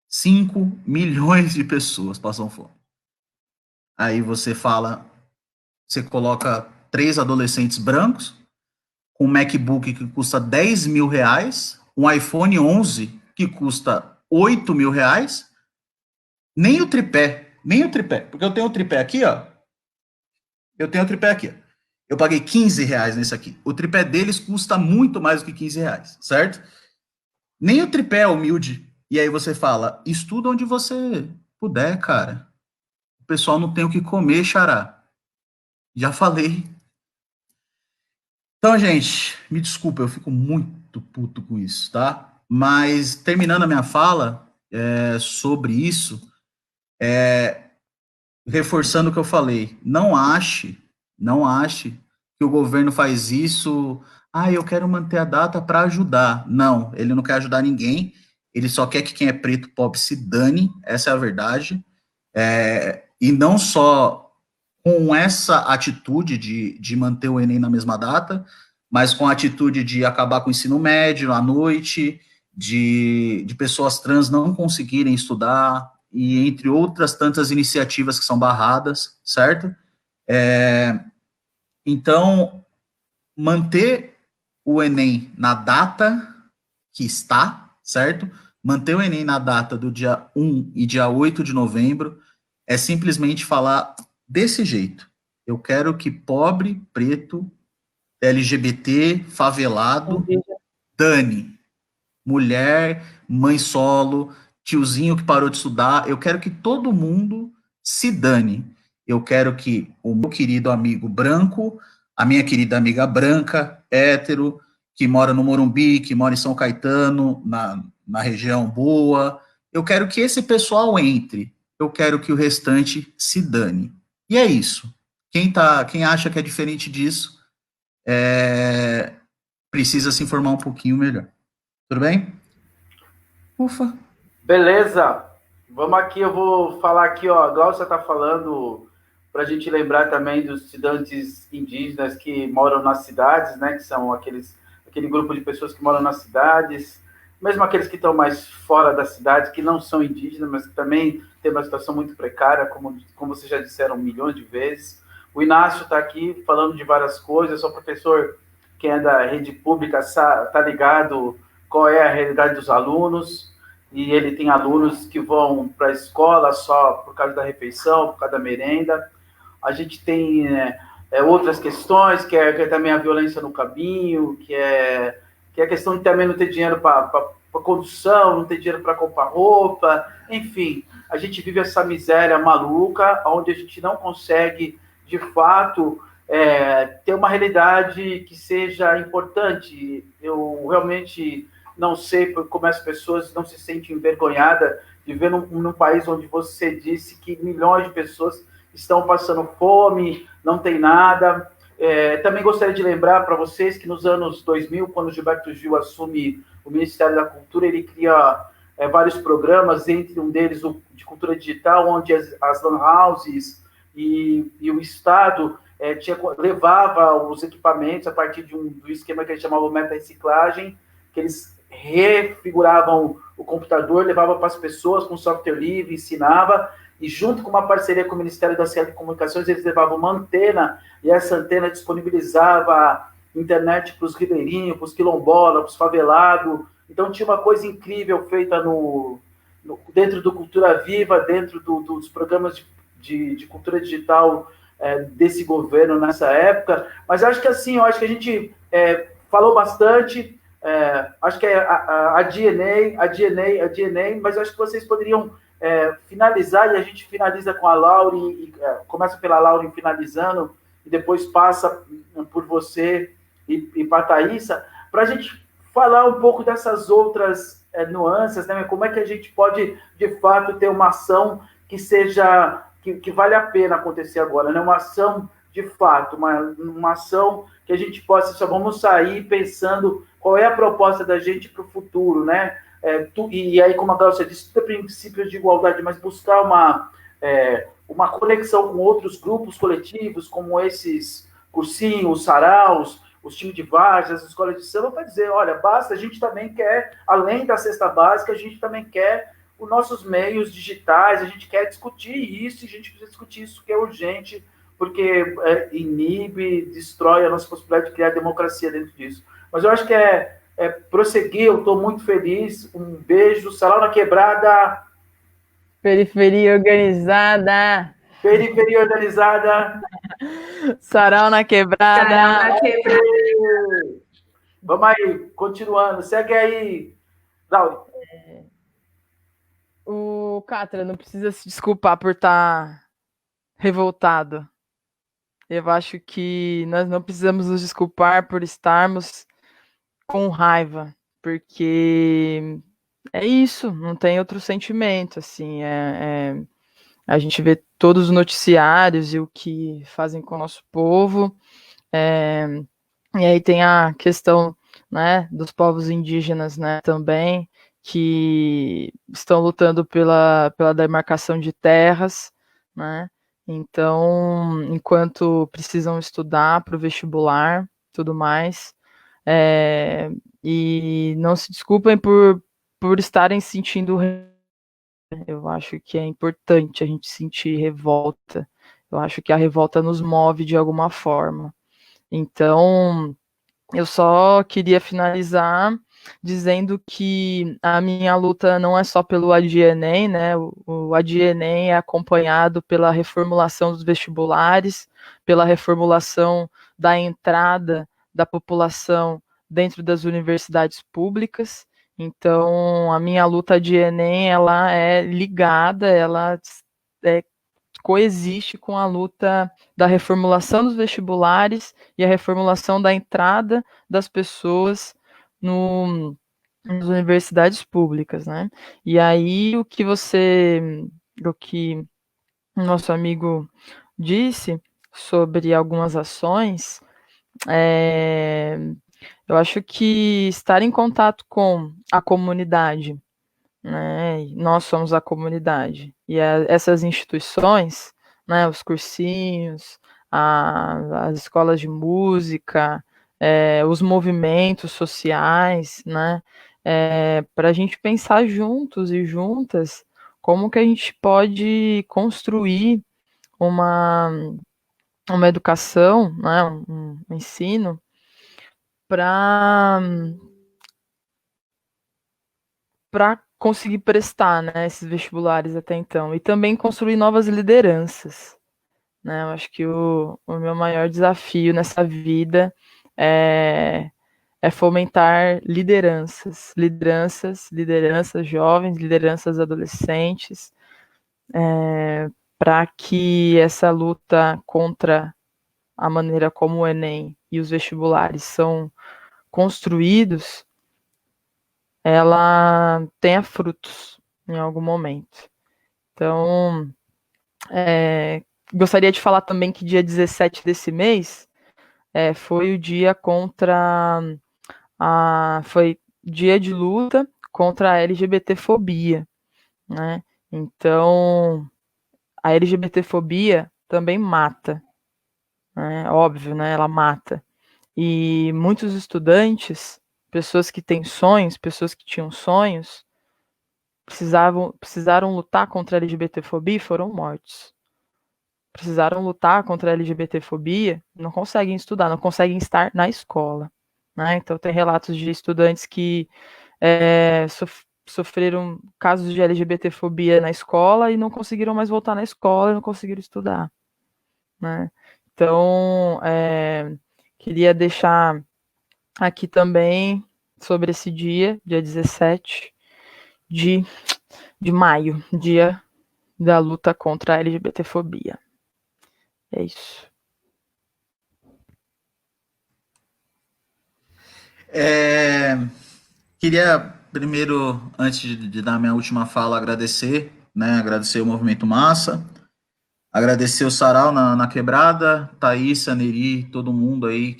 5 milhões de pessoas passam fome. Aí você coloca 3 adolescentes brancos, com um MacBook que custa R$10.000, um iPhone 11 que custa R$8.000, nem o tripé, porque eu tenho o tripé aqui, ó. Eu paguei R$15 nesse aqui. O tripé deles custa muito mais do que R$15, certo? Nem o tripé é humilde. E aí você fala, estuda onde você puder, cara. O pessoal não tem o que comer, xará. Já falei. Então, gente, me desculpa, eu fico muito puto com isso, tá? Mas, terminando a minha fala sobre isso, reforçando o que eu falei, não ache que o governo faz isso, eu quero manter a data para ajudar. Não, ele não quer ajudar ninguém, ele só quer que quem é preto, pobre, se dane, essa é a verdade. E não só com essa atitude de manter o Enem na mesma data, mas com a atitude de acabar com o ensino médio à noite, de pessoas trans não conseguirem estudar, e entre outras tantas iniciativas que são barradas, certo? Então, manter o Enem na data que está, certo? Manter o Enem na data do dia 1 e dia 8 de novembro é simplesmente falar desse jeito. Eu quero que pobre, preto, LGBT, favelado, dane. Mulher, mãe solo, tiozinho que parou de estudar, eu quero que todo mundo se dane. Eu quero que o meu querido amigo branco, a minha querida amiga branca, hétero, que mora no Morumbi, que mora em São Caetano, na região boa, eu quero que esse pessoal entre. Eu quero que o restante se dane. E é isso. Quem acha que é diferente disso, precisa se informar um pouquinho melhor. Tudo bem? Ufa. Beleza. Vamos aqui, eu vou falar aqui, ó. A Glaucia está falando para a gente lembrar também dos estudantes indígenas que moram nas cidades, né? Que são aquele grupo de pessoas que moram nas cidades, mesmo aqueles que estão mais fora da cidade, que não são indígenas, mas que também têm uma situação muito precária, como vocês já disseram milhões de vezes. O Inácio está aqui falando de várias coisas. Eu sou professor que é da rede pública, está ligado qual é a realidade dos alunos, e ele tem alunos que vão para a escola só por causa da refeição, por causa da merenda. A gente tem outras questões, que é também a violência no caminho, que é a questão de também não ter dinheiro para condução, não ter dinheiro para comprar roupa, enfim, a gente vive essa miséria maluca, onde a gente não consegue, de fato, ter uma realidade que seja importante. Eu realmente não sei como as pessoas não se sentem envergonhadas de ver num país onde você disse que milhões de pessoas estão passando fome, não tem nada. Também gostaria de lembrar para vocês que nos anos 2000, quando o Gilberto Gil assume o Ministério da Cultura, ele cria vários programas, entre um deles o de cultura digital, onde as lan houses e o Estado levava os equipamentos a partir do esquema que eles chamavam de meta-reciclagem, que eles refiguravam o computador, levavam para as pessoas com software livre, ensinava, e junto com uma parceria com o Ministério das Telecomunicações, eles levavam uma antena, e essa antena disponibilizava internet para os ribeirinhos, para os quilombolas, para os favelados. Então tinha uma coisa incrível feita dentro do Cultura Viva, dentro dos programas de cultura digital desse governo nessa época. Mas acho que assim, eu acho que a gente falou bastante. Acho que é a DNA, mas acho que vocês poderiam finalizar, e a gente finaliza com a Lauren, começa pela Lauren finalizando, e depois passa por você e para a Thaísa, para a gente falar um pouco dessas outras nuances, né? Como é que a gente pode, de fato, ter uma ação que seja, que vale a pena acontecer agora, né? Uma ação de fato, uma ação que a gente possa, só vamos sair pensando qual é a proposta da gente para o futuro, né? E aí, como a Glaucia disse, tudo é princípio de igualdade, mas buscar uma conexão com outros grupos coletivos, como esses cursinhos, os saraus, os times de várzea, as escolas de samba, para dizer, olha, basta, a gente também quer, além da cesta básica, a gente também quer os nossos meios digitais, a gente quer discutir isso, e a gente precisa discutir isso que é urgente, porque inibe, destrói a nossa possibilidade de criar democracia dentro disso. Mas eu acho que prosseguir, eu estou muito feliz, um beijo, sarau na quebrada. Periferia organizada. Periferia organizada. Sarau na quebrada. Sarau na quebrada. Vamos aí, continuando. Segue aí, Laura. O Catra não precisa se desculpar por estar revoltado. Eu acho que nós não precisamos nos desculpar por estarmos com raiva, porque é isso, não tem outro sentimento, assim, a gente vê todos os noticiários e o que fazem com o nosso povo, é, e aí tem a questão, né, dos povos indígenas, né, também, que estão lutando pela demarcação de terras, né, então, enquanto precisam estudar para o vestibular, tudo mais, é, e não se desculpem por estarem sentindo. Eu acho que é importante a gente sentir revolta. Eu acho que a revolta nos move de alguma forma. Então, eu só queria finalizar dizendo que a minha luta não é só pelo ADIENEM, né? O ADIENEM é acompanhado pela reformulação dos vestibulares, pela reformulação da entrada da população dentro das universidades públicas. Então, a minha luta de Enem, ela é ligada, ela é, coexiste com a luta da reformulação dos vestibulares e a reformulação da entrada das pessoas nas universidades públicas, né? E aí o que o nosso amigo disse sobre algumas ações, eu acho que estar em contato com a comunidade, né? Nós somos a comunidade. E essas instituições, né, os cursinhos, as escolas de música, os movimentos sociais, né, para a gente pensar juntos e juntas como que a gente pode construir uma, uma educação, né, um ensino para conseguir prestar, né, esses vestibulares até então, e também construir novas lideranças, né? Eu acho que o meu maior desafio nessa vida é fomentar lideranças jovens, lideranças adolescentes, para que essa luta contra a maneira como o Enem e os vestibulares são construídos, ela tenha frutos em algum momento. Então, gostaria de falar também que dia 17 desse mês foi o dia contra foi dia de luta contra a LGBTfobia, né? Então, a LGBTfobia também mata, né? Óbvio, né? Ela mata. E muitos estudantes, pessoas que têm sonhos, pessoas que tinham sonhos, precisaram lutar contra a LGBTfobia e foram mortos. Precisaram lutar contra a LGBTfobia, não conseguem estudar, não conseguem estar na escola, né? Então tem relatos de estudantes que sofreram casos de LGBTfobia na escola e não conseguiram mais voltar na escola e não conseguiram estudar, né? Então, queria deixar aqui também sobre esse dia 17 de maio, dia da luta contra a LGBTfobia. É isso. Queria primeiro, antes de dar minha última fala, agradecer, né? Agradecer o Movimento Massa, agradecer o Sarau na Quebrada, Thaís, Neri, todo mundo aí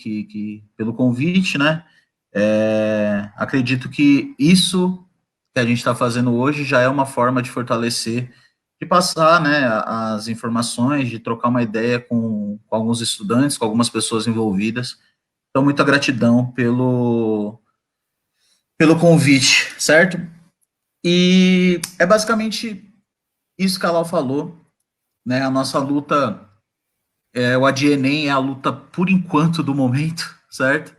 pelo convite, né? Acredito que isso que a gente está fazendo hoje já é uma forma de fortalecer, de passar, né, as informações, de trocar uma ideia com alguns estudantes, com algumas pessoas envolvidas. Então, muita gratidão pelo convite, certo? E é basicamente isso que a Lau falou, né? A nossa luta, o ADIENEM é a luta por enquanto do momento, certo?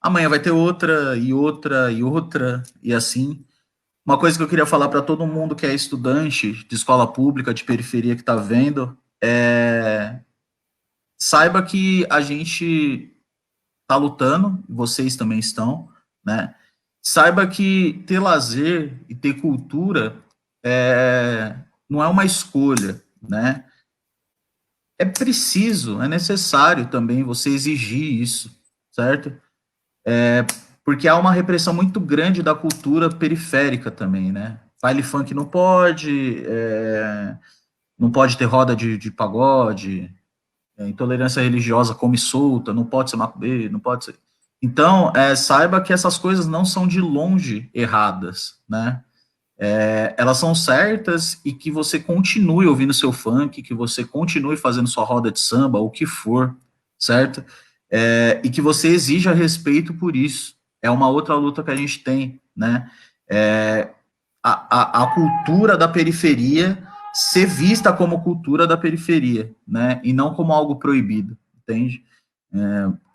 Amanhã vai ter outra, e outra, e outra, e assim. Uma coisa que eu queria falar para todo mundo que é estudante de escola pública, de periferia que está vendo, saiba que a gente está lutando, vocês também estão, né? Saiba que ter lazer e ter cultura não é uma escolha, né? é preciso, é necessário também você exigir isso, certo? Porque há uma repressão muito grande da cultura periférica também, né? Baile funk não pode, não pode ter roda de pagode, intolerância religiosa come solta, não pode ser macumbeiro, não pode ser... Então, saiba que essas coisas não são de longe erradas, né? Elas são certas e que você continue ouvindo seu funk, que você continue fazendo sua roda de samba, o que for, certo? E que você exija respeito por isso. É uma outra luta que a gente tem, né? A cultura da periferia ser vista como cultura da periferia, né? E não como algo proibido, entende?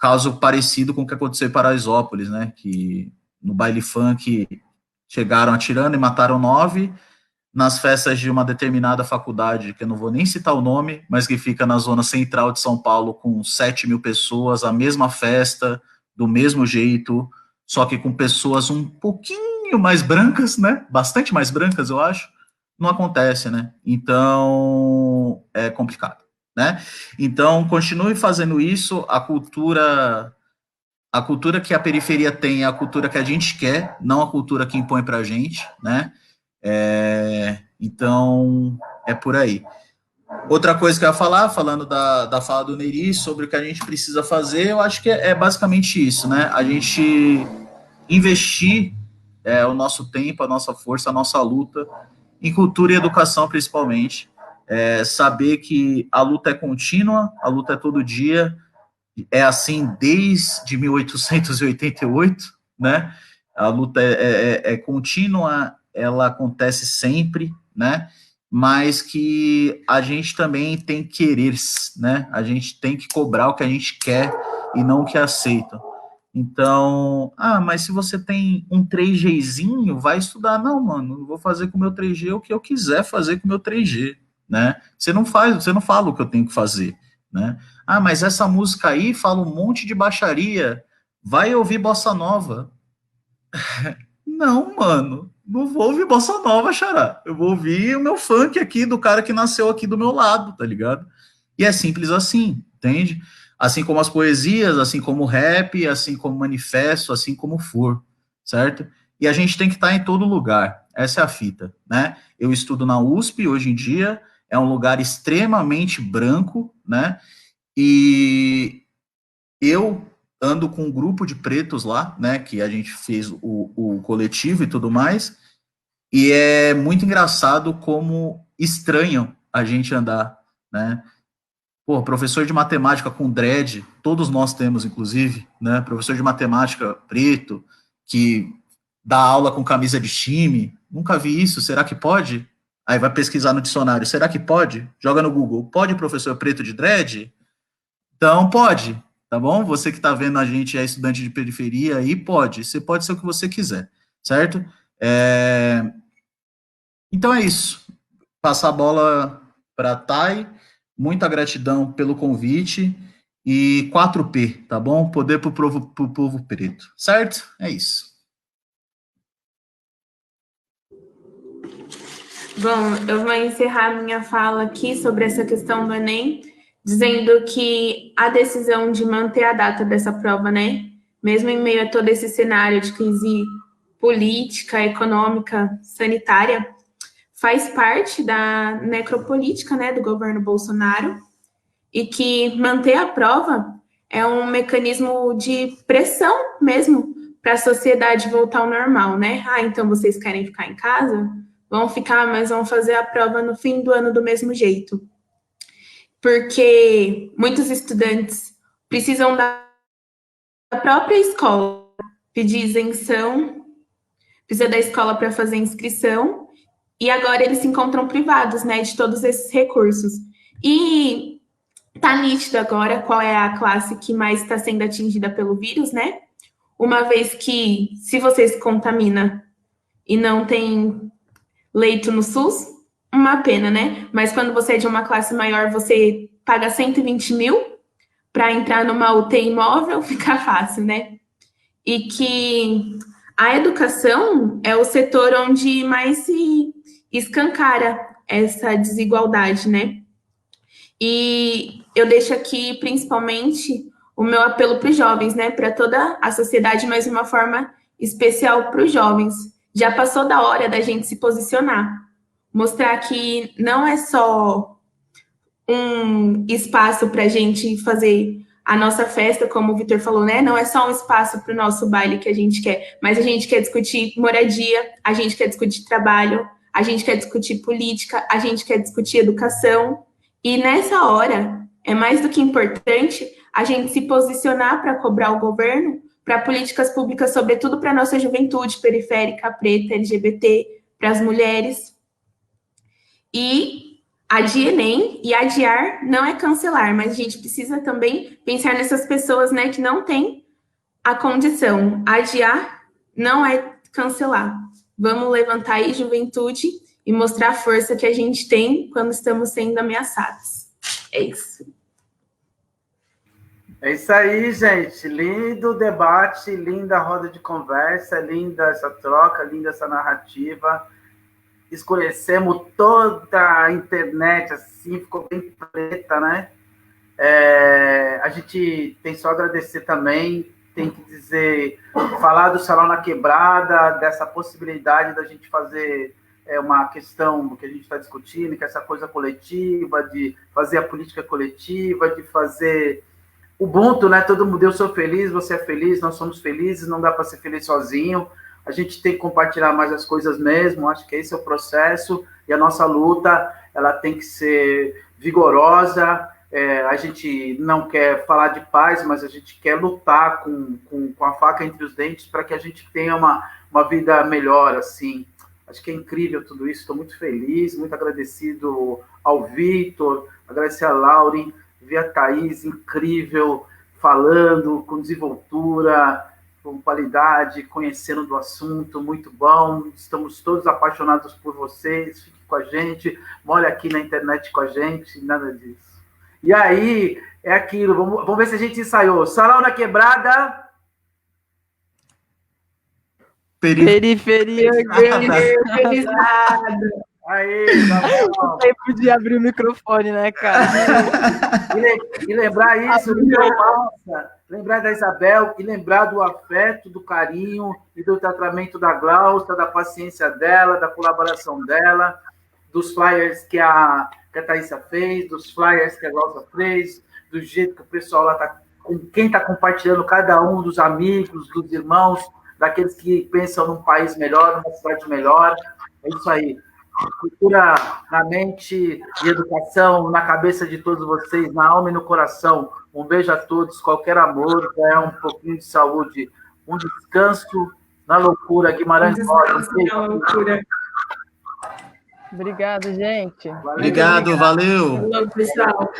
Caso parecido com o que aconteceu em Paraisópolis, né? Que no baile funk chegaram atirando e mataram 9, nas festas de uma determinada faculdade, que eu não vou nem citar o nome, mas que fica na zona central de São Paulo, com 7.000 pessoas, a mesma festa, do mesmo jeito, só que com pessoas um pouquinho mais brancas, né? Bastante mais brancas, eu acho. Não acontece, né? Então, é complicado, né? Então, continue fazendo isso, a cultura que a periferia tem é a cultura que a gente quer, não a cultura que impõe pra gente, né? Então, é por aí. Outra coisa que eu ia falar, falando da fala do Neri, sobre o que a gente precisa fazer, eu acho que é basicamente isso, né? A gente investir o nosso tempo, a nossa força, a nossa luta, em cultura e educação, principalmente. Saber que a luta é contínua, a luta é todo dia, é assim desde 1888, né? A luta é contínua, ela acontece sempre, né? Mas que a gente também tem quereres, né? A gente tem que cobrar o que a gente quer e não o que aceita. Então, mas se você tem um 3Gzinho, vai estudar. Não, mano, eu vou fazer com o meu 3G o que eu quiser fazer com o meu 3G, né? Você não fala o que eu tenho que fazer, né? Mas essa música aí fala um monte de baixaria, vai ouvir bossa nova. Não, mano, não vou ouvir bossa nova, xará. Eu vou ouvir o meu funk aqui, do cara que nasceu aqui do meu lado, tá ligado? E é simples assim, entende? Assim como as poesias, assim como o rap, assim como o manifesto, assim como for, certo? E a gente tem que estar em todo lugar, essa é a fita, né? Eu estudo na USP hoje em dia, é um lugar extremamente branco, né? E eu ando com um grupo de pretos lá, né, que a gente fez o coletivo e tudo mais, e é muito engraçado como estranham a gente andar, né? Pô, professor de matemática com dread, todos nós temos, inclusive, né? Professor de matemática preto, que dá aula com camisa de time, nunca vi isso, será que pode? Aí vai pesquisar no dicionário, será que pode? Joga no Google, pode professor preto de dread? Então, pode, tá bom? Você que está vendo a gente é estudante de periferia aí, pode. Você pode ser o que você quiser, certo? Então é isso. Passar a bola para a Thay. Muita gratidão pelo convite. E 4P, tá bom? Poder para o povo preto, certo? É isso. Bom, eu vou encerrar minha fala aqui sobre essa questão do Enem, dizendo que a decisão de manter a data dessa prova, né, mesmo em meio a todo esse cenário de crise política, econômica, sanitária, faz parte da necropolítica, né, do governo Bolsonaro, e que manter a prova é um mecanismo de pressão mesmo para a sociedade voltar ao normal, né? Então vocês querem ficar em casa? Vão ficar, mas vão fazer a prova no fim do ano do mesmo jeito. Porque muitos estudantes precisam da própria escola pedir isenção, precisa da escola para fazer inscrição, e agora eles se encontram privados, né, de todos esses recursos. E tá nítido agora qual é a classe que mais está sendo atingida pelo vírus, né? Uma vez que, se você se contamina e não tem leito no SUS, uma pena, né? Mas quando você é de uma classe maior, você paga 120 mil para entrar numa UTI móvel, fica fácil, né? E que a educação é o setor onde mais se escancara essa desigualdade, né? E eu deixo aqui, principalmente, o meu apelo para os jovens, né? Para toda a sociedade, mas de uma forma especial para os jovens. Já passou da hora da gente se posicionar. Mostrar que não é só um espaço para a gente fazer a nossa festa, como o Vitor falou, né? Não é só um espaço para o nosso baile que a gente quer, mas a gente quer discutir moradia, a gente quer discutir trabalho, a gente quer discutir política, a gente quer discutir educação. E nessa hora, é mais do que importante a gente se posicionar para cobrar o governo para políticas públicas, sobretudo para a nossa juventude periférica, preta, LGBT, para as mulheres. E adiar Enem, e adiar não é cancelar, mas a gente precisa também pensar nessas pessoas, né, que não têm a condição. Adiar não é cancelar. Vamos levantar aí, juventude, e mostrar a força que a gente tem quando estamos sendo ameaçados. É isso. É isso aí, gente. Lindo debate, linda roda de conversa, linda essa troca, linda essa narrativa. Escurecemos toda a internet, assim, ficou bem preta, né? A gente tem só a agradecer também, tem que dizer, falar do Salão na Quebrada, dessa possibilidade da gente fazer uma questão do que a gente está discutindo, que é essa coisa coletiva, de fazer a política coletiva, de fazer Ubuntu, né? Todo mundo, eu sou feliz, você é feliz, nós somos felizes, não dá para ser feliz sozinho. A gente tem que compartilhar mais as coisas mesmo, acho que esse é o processo, e a nossa luta, ela tem que ser vigorosa, a gente não quer falar de paz, mas a gente quer lutar com a faca entre os dentes para que a gente tenha uma vida melhor, assim. Acho que é incrível tudo isso, estou muito feliz, muito agradecido ao Vitor, agradecer a Lauren, ver a Thaís, incrível, falando com desenvoltura, com qualidade, conhecendo do assunto, muito bom. Estamos todos apaixonados por vocês. Fique com a gente, more aqui na internet com a gente, nada disso. E aí, é aquilo, vamos ver se a gente ensaiou. Salão na Quebrada. Periferia Organizada. Aí, o tempo de abrir o microfone, né, cara? E lembrar isso, nossa, lembrar da Isabel e lembrar do afeto, do carinho e do tratamento da Glaucia, da paciência dela, da colaboração dela, dos flyers que a Thaísa fez, dos flyers que a Glaucia fez, do jeito que o pessoal lá está, com quem está compartilhando, cada um dos amigos, dos irmãos, daqueles que pensam num país melhor, numa cidade melhor. É isso aí. Cultura na mente e educação na cabeça de todos vocês, na alma e no coração. Um beijo a todos, qualquer amor, um pouquinho de saúde, um descanso na loucura. Guimarães Rosa. Obrigado, gente. Obrigado, valeu. Falou, pessoal.